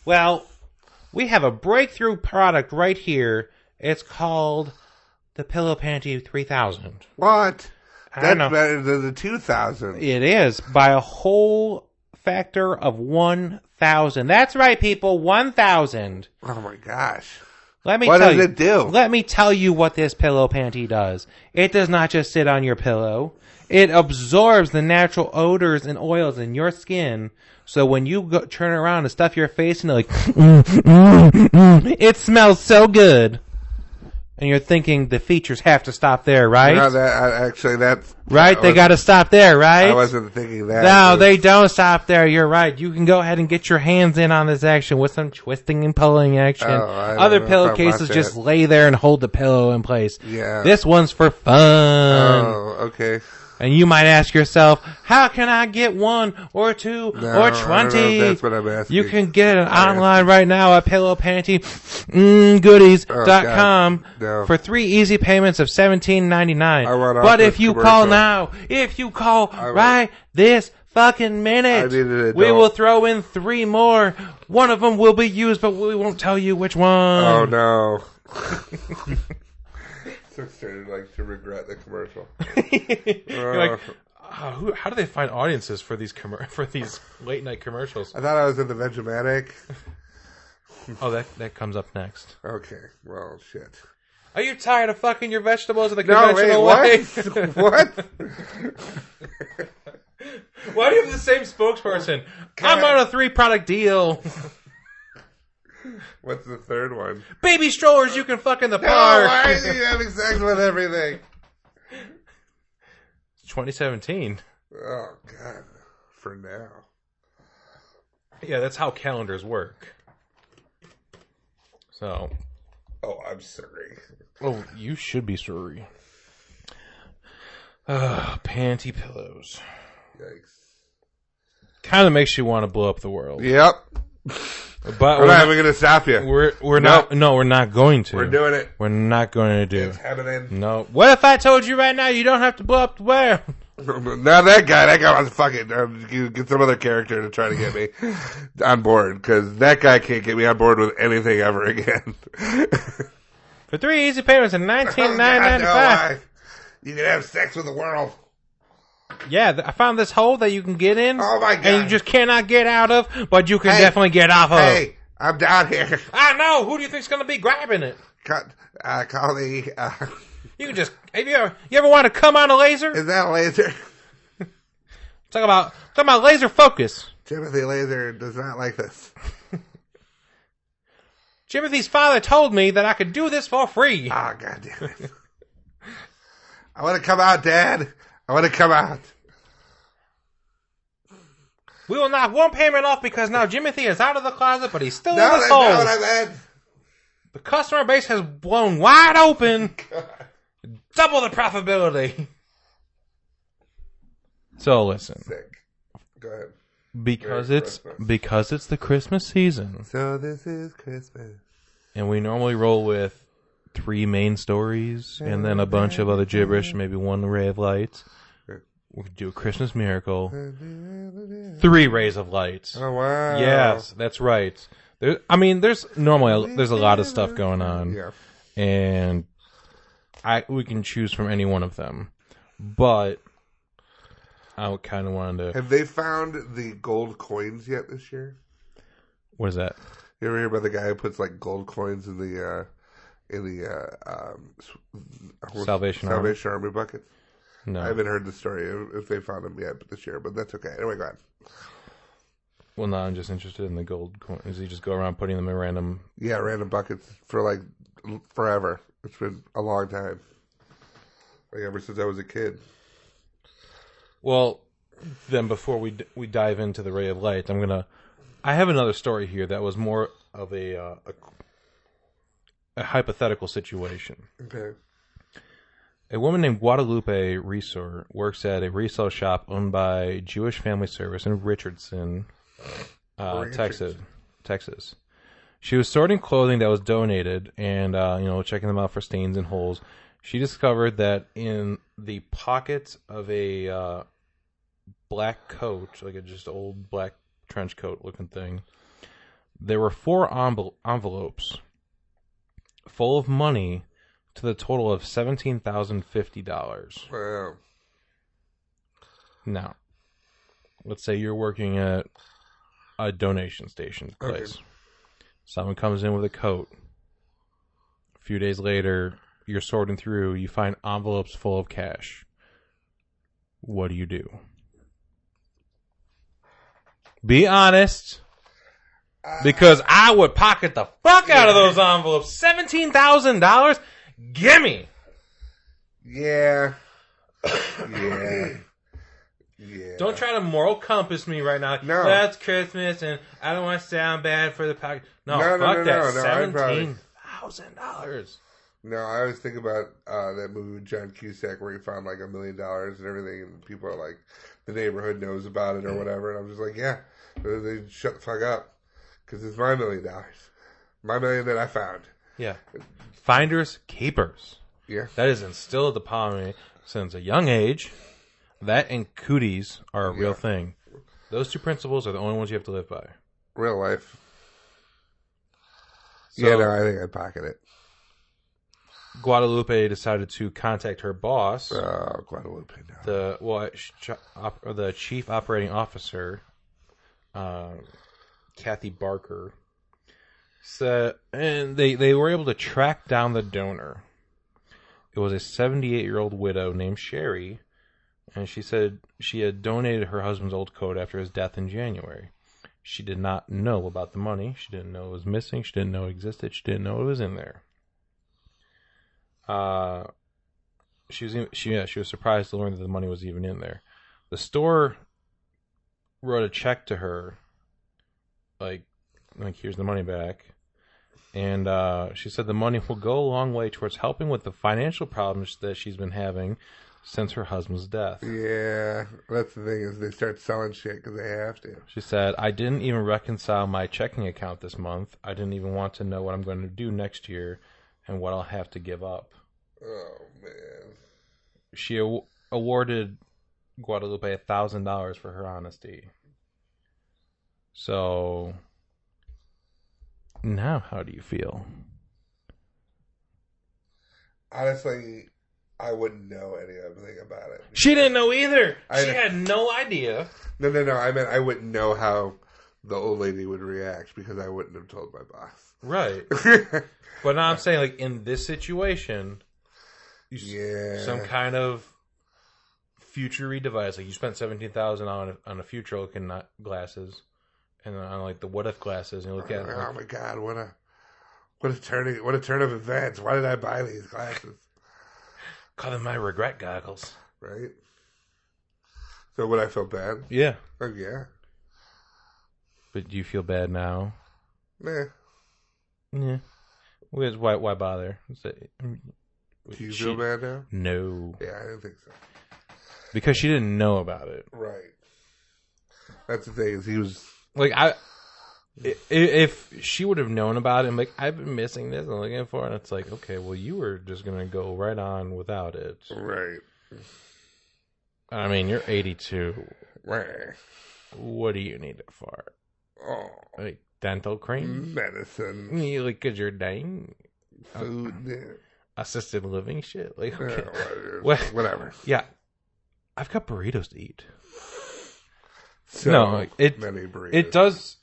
Well, we have a breakthrough product right here. It's called the Pillow Panty 3000. What? That's know. better than the 2000. It is by a whole factor of 1,000. That's right, people, 1,000. Oh my gosh. What does it do? Let me tell you what this pillow panty does. It does not just sit on your pillow. It absorbs the natural odors and oils in your skin. So when you turn around and stuff your face and like, it smells so good. And you're thinking the features have to stop there, right? No, that's... Right? They got to stop there, right? I wasn't thinking that. No, they don't stop there. You're right. You can go ahead and get your hands in on this action with some twisting and pulling action. Other pillowcases just lay there and hold the pillow in place. Yeah. This one's for fun. Oh, okay. And you might ask yourself, how can I get 1 or 2 or 20? I don't know if that's what I'm asking. You can get it online right now at pillowpantygoodies.com for 3 easy payments of $17.99. But if you call now, right this fucking minute, we will throw in 3 more. One of them will be used, but we won't tell you which one. Oh, no. So started to regret the commercial. You're like, how do they find audiences for these late night commercials? I thought I was in the Vegematic. Oh, that comes up next. Okay, well, shit. Are you tired of fucking your vegetables in the conventional way? What? Why do you have the same spokesperson? I'm on a 3-product deal. What's the third one? Baby strollers you can fuck in the park. Why are you having sex with everything? It's 2017. Oh, God. For now. Yeah, that's how calendars work. So. Oh, I'm sorry. Oh, you should be sorry. Panty pillows. Yikes. Kind of makes you want to blow up the world. Yep. But we're not going to stop you. We're not. No, we're not going to. We're doing it. We're not going to do. It's happening. No. What if I told you right now you don't have to blow up the world? Now that guy was fucking. Get some other character to try to get me on board, because that guy can't get me on board with anything ever again. For 3 easy payments in $19.95. You can have sex with the world. Yeah, I found this hole that you can get in. Oh my God. And you just cannot get out of, but you can definitely get off of. Hey, I'm down here. I know. Who do you think's going to be grabbing it? Call the... You can just... You ever want to come on a laser? Is that a laser? Talk about laser focus. Timothy Laser does not like this. Timothy's father told me that I could do this for free. Oh, God damn it. I want to come out, Dad. I want to come out. We will knock 1 payment off because now Jimothy is out of the closet, but he's still in the that's hole. not what I meant. The customer base has blown wide open. Double the profitability. So listen. Sick. Go ahead. because Merry it's Christmas. the Christmas season, So this is Christmas. and we normally roll with 3 main stories and then a bunch of other gibberish, maybe 1 ray of light. We could do a Christmas miracle, 3 rays of light. Oh wow! Yes, that's right. There's a lot of stuff going on, Yeah. and we can choose from any one of them. But I kind of wanted to. Have they found the gold coins yet this year? What is that? You ever hear about the guy who puts like gold coins in the Salvation Army buckets? No. I haven't heard the story if they found them yet this year, but that's okay. Anyway, go ahead. Well, no, I'm just interested in the gold coins. Does he just go around putting them in random? Yeah, random buckets for like forever. It's been a long time. Like ever since I was a kid. Well, then before we dive into the ray of light, I have another story here that was more of a hypothetical situation. Okay. A woman named Guadalupe Resort works at a resale shop owned by Jewish Family Service in Richardson, Texas. She was sorting clothing that was donated and, checking them out for stains and holes. She discovered that in the pockets of a black coat, like a just old black trench coat looking thing, there were 4 envelopes full of money to the total of $17,050. Wow. Now, let's say you're working at a donation station place. Okay. Someone comes in with a coat. A few days later, you're sorting through, you find envelopes full of cash. What do you do? Be honest. Because I would pocket the fuck out of those envelopes. $17,000? Gimme! Yeah. Yeah. Yeah. Don't try to moral compass me right now. No. That's Christmas, and I don't want to sound bad for the pocket. No, No, fuck that. I'd probably- $17,000. No, I always think about that movie with John Cusack where he found like $1 million and everything, and people are like, the neighborhood knows about it or whatever, and I'm just like, yeah, they shut the fuck up because it's my $1 million, my million that I found. Yeah. Finders, keepers. Yeah, That is instilled upon me since a young age. That and cooties are a real thing. Those 2 principles are the only ones you have to live by. real life. So, Yeah, no, I think I'd pocket it. Guadalupe decided to contact her boss, Oh, Guadalupe, no. the chief operating officer, Kathy Barker. And they were able to track down the donor. It was a 78-year-old widow named Sherry, and she said she had donated her husband's old coat after his death in January. She did not know about the money. She didn't know it was missing. She didn't know it existed. She didn't know it was in there. She was surprised to learn that the money was even in there. The store wrote a check to her, like here's the money back, and she said the money will go a long way towards helping with the financial problems that she's been having since her husband's death. Yeah, that's the thing is they start selling shit because they have to. She said, I didn't even reconcile my checking account this month. I didn't even want to know what I'm going to do next year and what I'll have to give up. Oh, man. She awarded Guadalupe $1,000 for her honesty. So, now how do you feel? Honestly, I wouldn't know anything about it. She didn't know either. She had no idea. No. I meant I wouldn't know how the old lady would react because I wouldn't have told my boss. Right. But now I'm saying, like, in this situation, some kind of future device. Like, you spent $17,000 on a future-looking glasses, and on, like, the what-if glasses, and you look at it. Oh, my God, what a turn of events. Why did I buy these glasses? Call them my regret goggles. Right? So would I feel bad? Yeah. Oh, yeah. But do you feel bad now? Nah. Yeah. Well, why bother? Do you feel bad now? No. Yeah, I didn't think so. Because she didn't know about it. Right. That's the thing, is he was... Like, if she would have known about it, I'm like, I've been missing this and looking for it, and it's like, okay, well, you were just going to go right on without it. Right. I mean, you're 82. Right. What do you need it for? Oh. Like, dental cream? Medicine. You like, because you're dying? Food. Assisted living shit? Like, okay. Whatever. Yeah. I've got burritos to eat. So no, many burritos. It does.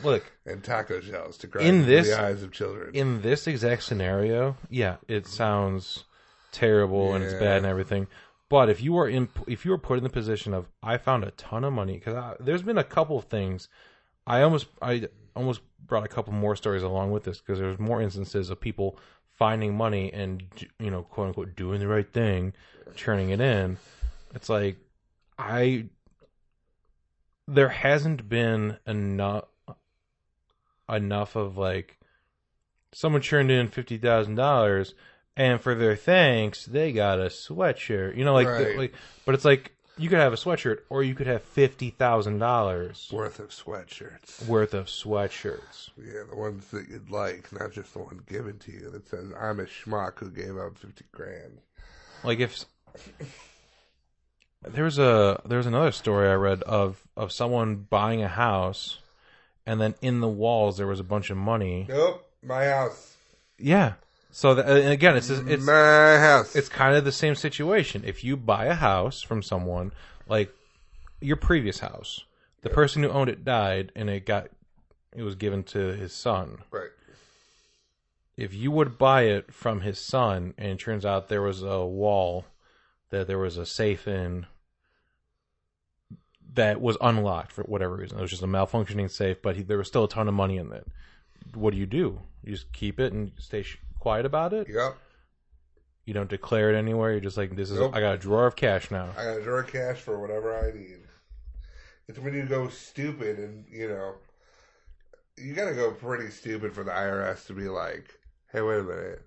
Look. And taco shells to grind into the eyes of children. In this exact scenario, yeah, it sounds terrible and it's bad and everything. But if you were put in the position of, I found a ton of money, because there's been a couple of things. I almost brought a couple more stories along with this, because there's more instances of people finding money and, quote unquote, doing the right thing, turning it in. It's like, there hasn't been enough of, like, someone turned in $50,000 and for their thanks they got a sweatshirt, right. But it's like, you could have a sweatshirt, or you could have $50,000 worth of sweatshirts. Yeah, the ones that you'd like, not just the one given to you that says, I'm a schmuck who gave out $50,000. Like, if there's another story I read of someone buying a house, and then in the walls there was a bunch of money. Nope, my house. Yeah. So again, it's my house. It's kind of the same situation. If you buy a house from someone, like your previous house, the person who owned it died, and it was given to his son. Right. If you would buy it from his son, and it turns out there was a wall that there was a safe in that was unlocked for whatever reason. It was just a malfunctioning safe, but there was still a ton of money in it. What do? You just keep it and stay quiet about it? Yep. You don't declare it anywhere? You're just like, Nope. I got a drawer of cash now. I got a drawer of cash for whatever I need. It's when you go stupid and, you got to go pretty stupid for the IRS to be like, hey, wait a minute.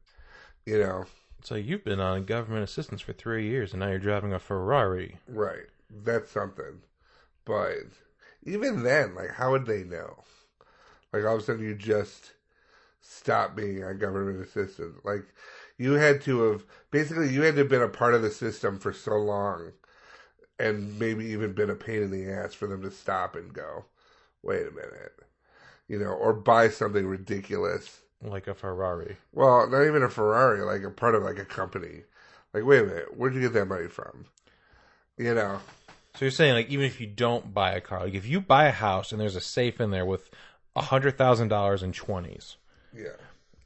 So you've been on government assistance for 3 years, and now you're driving a Ferrari. Right. That's something. But even then, like, how would they know? Like, all of a sudden you just stop being on government assistance. Like, you had to have been a part of the system for so long, and maybe even been a pain in the ass for them to stop and go, wait a minute. Or buy something ridiculous. Like a Ferrari. Well, not even a Ferrari, like a part of like a company. Like, wait a minute, where'd you get that money from? So you're saying, like, even if you don't buy a car, like if you buy a house and there's a safe in there with $100,000 in 20s. Yeah.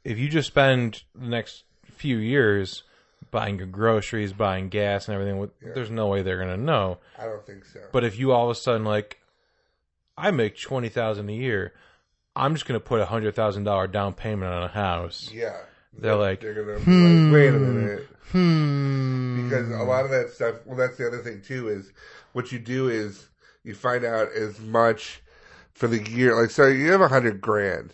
If you just spend the next few years buying your groceries, buying gas and everything, there's no way they're going to know. I don't think so. But if you all of a sudden, like, I make $20,000 a year, I'm just going to put $100,000 down payment on a house. Yeah. They're like, they're going to be like, wait a minute. Because a lot of that stuff, well, that's the other thing too, is what you do is you find out as much for the year. Like, so you have $100,000, and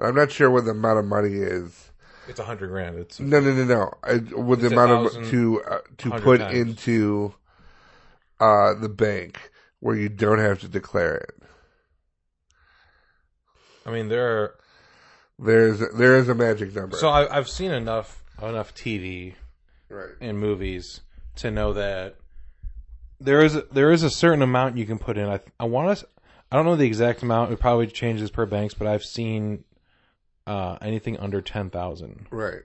I'm not sure what the amount of money is. It's $100,000. It's no. With the amount of to put times. Into the bank where you don't have to declare it. I mean, there is a magic number. So I've seen enough TV, right, and movies to know that there is a certain amount you can put in. I don't know the exact amount. It probably changes per banks, but I've seen anything under 10,000. Right.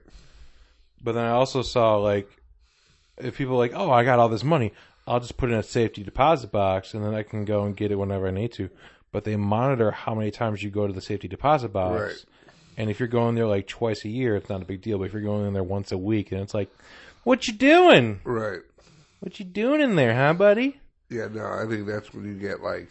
But then I also saw, like, if people are like, oh, I got all this money, I'll just put it in a safety deposit box, and then I can go and get it whenever I need to. But they monitor how many times you go to the safety deposit box. Right. And if you're going there like twice a year, it's not a big deal. But if you're going in there once a week, and it's like, what you doing? Right. What you doing in there, huh, buddy? Yeah, no, I think that's when you get like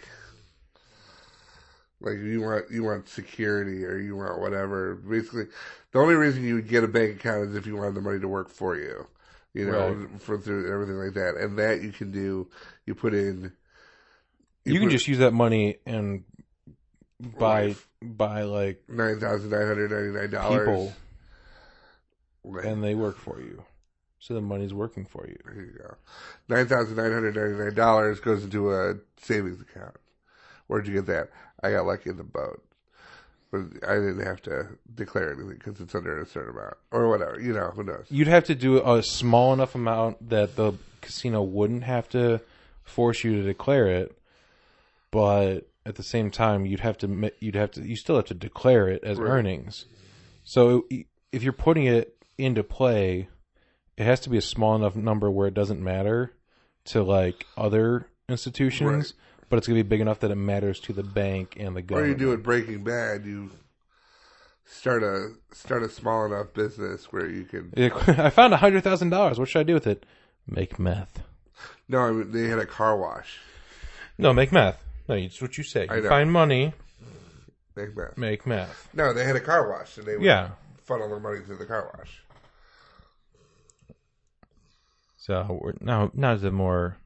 you want security, or you want whatever. Basically, the only reason you would get a bank account is if you wanted the money to work for you. Right. Through everything like that. And that you can do. You put in. You can just use that money and buy like $9,999 people, and they work for you. So the money's working for you. There you go. $9,999 goes into a savings account. Where'd you get that? I got lucky in the boat. But I didn't have to declare anything because it's under a certain amount. Or whatever. You know, who knows? You'd have to do a small enough amount that the casino wouldn't have to force you to declare it. But at the same time, you still have to declare it as earnings. So if you're putting it into play, it has to be a small enough number where it doesn't matter to like other institutions, but it's gonna be big enough that it matters to the bank and the government. Or you do it Breaking Bad. You start a small enough business where you can. I found $100,000. What should I do with it? Make meth. No, I mean, they had a car wash. No, make meth. No, it's what you say. You find money. Make meth. Make meth. No, they had a car wash, and they would funnel their money through the car wash. So now to the more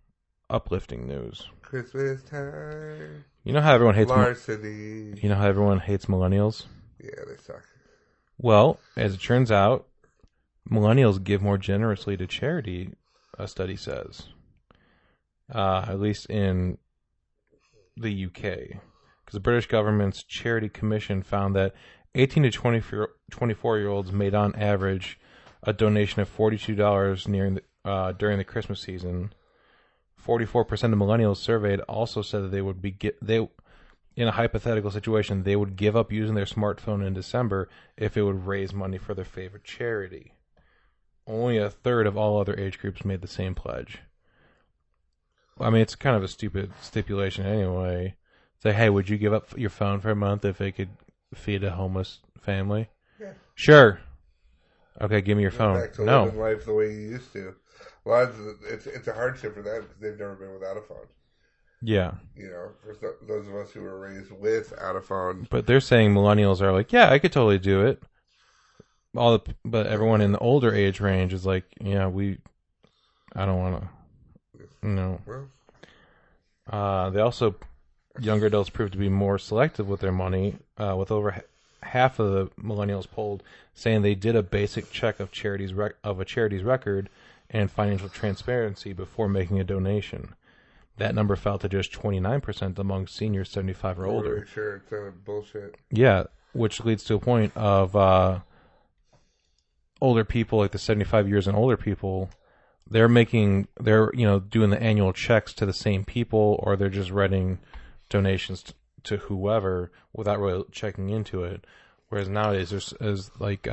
uplifting news. Christmas time. You know how everyone hates larceny. You know how everyone hates millennials? Yeah, they suck. Well, as it turns out, millennials give more generously to charity, a study says. At least in the UK. Because the British government's charity commission found that 18 to 24-year-olds made on average a donation of $42 during the Christmas season. 44% of millennials surveyed also said that they would in a hypothetical situation, they would give up using their smartphone in December if it would raise money for their favorite charity. Only a third of all other age groups made the same pledge. I mean, it's kind of a stupid stipulation anyway. Say, hey, would you give up your phone for a month if it could feed a homeless family? Yeah. Sure. Okay, give me your phone. Back to no. living life the way you used to. A lot of it's a hardship for them because they've never been without a phone. Yeah. You know, for those of us who were raised without a phone. But they're saying millennials are like, yeah, I could totally do it. But everyone in the older age range is like, yeah, I don't want to. No. Well. They also, younger adults prove to be more selective with their money, with over half of the millennials polled saying they did a basic check of a charity's record and financial transparency before making a donation. That number fell to just 29% among seniors 75 or older. Really sure it's bullshit. Yeah, which leads to a point of older people, like the 75 years and older people, they're doing the annual checks to the same people, or they're just writing donations to whoever without really checking into it. Whereas nowadays there's like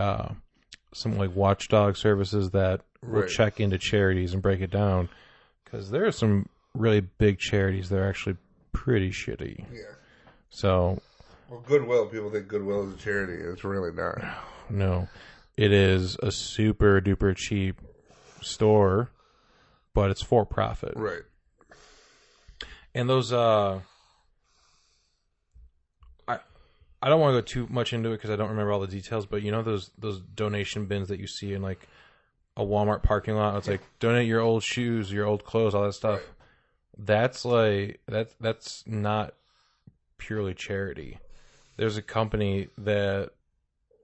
some like watchdog services that will check into charities and break it down, because there are some really big charities that are actually pretty shitty. Yeah. So. Well, Goodwill. People think Goodwill is a charity. It's really not. No, it is a super duper cheap store, but it's for profit. Right. And those I don't want to go too much into it because I don't remember all the details, but you know those donation bins that you see in like a Walmart parking lot? It's like donate your old shoes, your old clothes, all that stuff. Right. That's not purely charity. There's a company that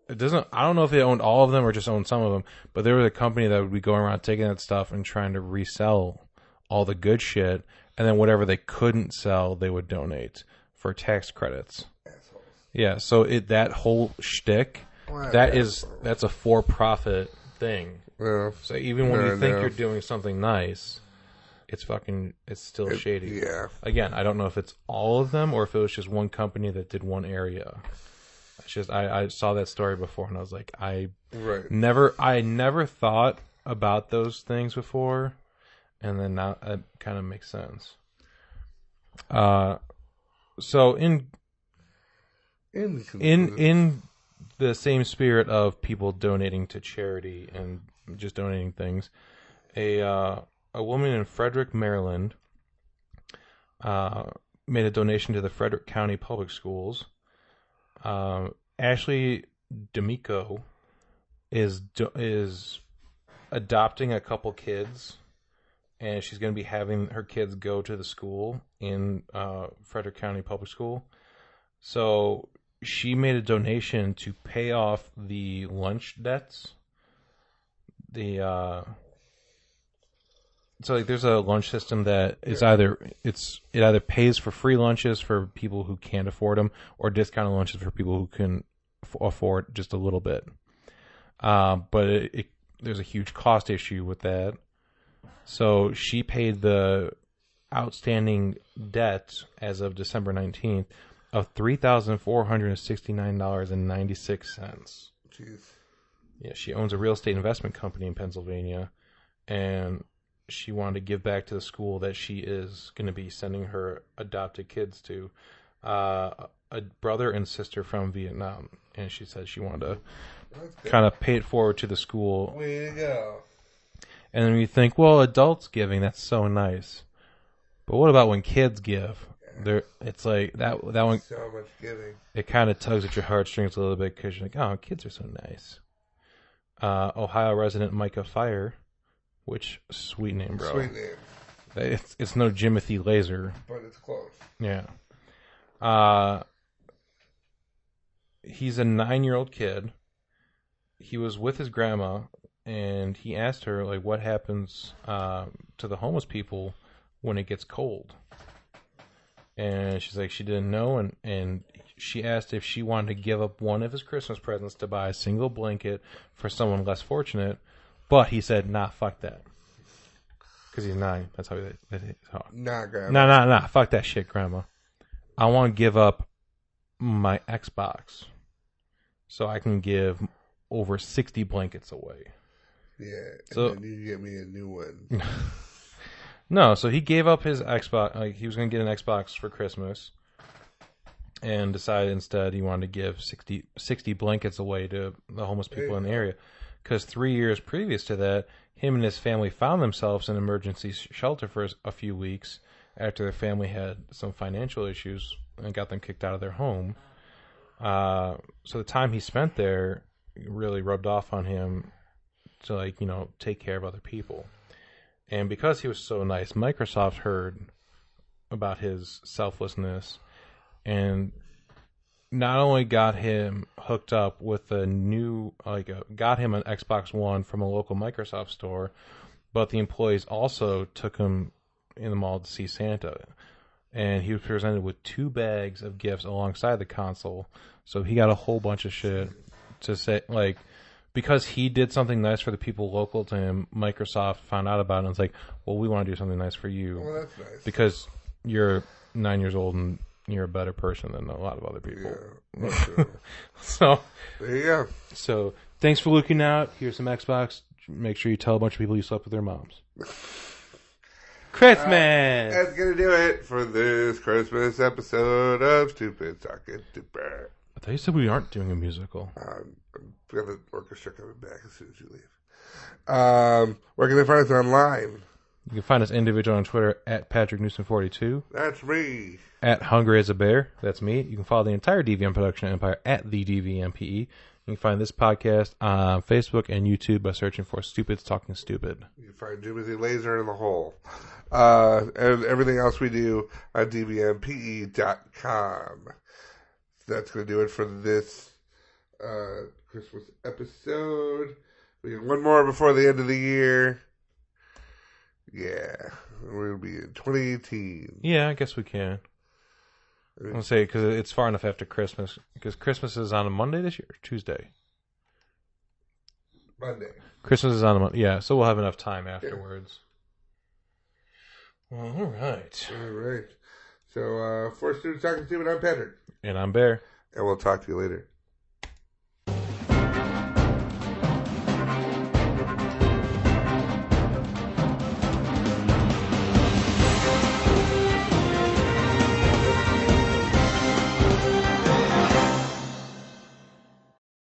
it doesn't. I don't know if they owned all of them or just owned some of them, but there was a company that would be going around taking that stuff and trying to resell all the good shit, and then whatever they couldn't sell, they would donate for tax credits. Assholes. Yeah, so that whole shtick, that's a for-profit thing. Yeah. So even when you think you're doing something nice, it's still shady. Yeah. Again, I don't know if it's all of them or if it was just one company that did one area. It's just I saw that story before and I was like, I never thought about those things before, and then now it kind of makes sense. So in the same spirit of people donating to charity and just donating things, a woman in Frederick, Maryland, made a donation to the Frederick County Public Schools. Ashley D'Amico is adopting a couple kids, and she's going to be having her kids go to the school in Frederick County Public School. So she made a donation to pay off the lunch debts. So like, there's a lunch system that is it either pays for free lunches for people who can't afford them, or discounted lunches for people who can afford just a little bit. But there's a huge cost issue with that. So she paid the outstanding debt as of December 19th of $3,469.96. Jeez. Yeah, she owns a real estate investment company in Pennsylvania, and she wanted to give back to the school that she is going to be sending her adopted kids to, a brother and sister from Vietnam. And she said she wanted to kind of pay it forward to the school. Way to go. And then you think, well, adults giving, that's so nice. But what about when kids give? It's like that one. So much giving. It kind of tugs at your heartstrings a little bit because you're like, oh, kids are so nice. Ohio resident Micah Fire, which sweet name, bro. Sweet name. It's no Jimothy Laser, but it's close. Yeah. He's a 9-year-old kid. He was with his grandma, and he asked her like, what happens to the homeless people when it gets cold. And she's like, she didn't know, and she asked if she wanted to give up one of his Christmas presents to buy a single blanket for someone less fortunate, but he said, nah, fuck that. Because he's 9. That's how they talk. Nah, Grandma. Nah, fuck that shit, Grandma. I want to give up my Xbox so I can give over 60 blankets away. Yeah, so, and then you get me a new one. No, so he gave up his Xbox. Like, he was going to get an Xbox for Christmas, and decided instead he wanted to give 60 blankets away to the homeless people in the area. Because 3 years previous to that, him and his family found themselves in emergency shelter for a few weeks after their family had some financial issues and got them kicked out of their home. So the time he spent there really rubbed off on him to, like, you know, take care of other people. And because he was so nice, Microsoft heard about his selflessness and not only got him hooked up with got him an Xbox One from a local Microsoft store, but the employees also took him in the mall to see Santa. And he was presented with 2 bags of gifts alongside the console. So he got a whole bunch of shit to say, like, because he did something nice for the people local to him, Microsoft found out about it and was like, well, we want to do something nice for you. Well, that's nice. Because you're 9 years old and you're a better person than a lot of other people. Yeah. So There you go. So thanks for looking out. Here's some Xbox. Make sure you tell a bunch of people you slept with their moms. Christmas! That's going to do it for this Christmas episode of Stupid Talking Stupid. I thought you said we aren't doing a musical. We got the orchestra coming back as soon as you leave. Where can they find us online? You can find us individually on Twitter at Patrick Newsom42. That's me. At Hungry as a Bear. That's me. You can follow the entire DVM production empire at the DVMPE. You can find this podcast on Facebook and YouTube by searching for Stupid's Talking Stupid. You can find Jimothy Laser in the hole. And everything else we do on dvmpe.com. That's going to do it for this Christmas episode. We got one more before the end of the year. Yeah, we'll be in 2018. Yeah, I guess we can. I'll say because it's far enough after Christmas. Because Christmas is on a Monday this year, or Tuesday. Monday. Christmas is on a Monday. Yeah, so we'll have enough time afterwards. Yeah. Well, all right. All right. So, for Students Talking Stupid, I'm Patrick. And I'm Bear. And we'll talk to you later.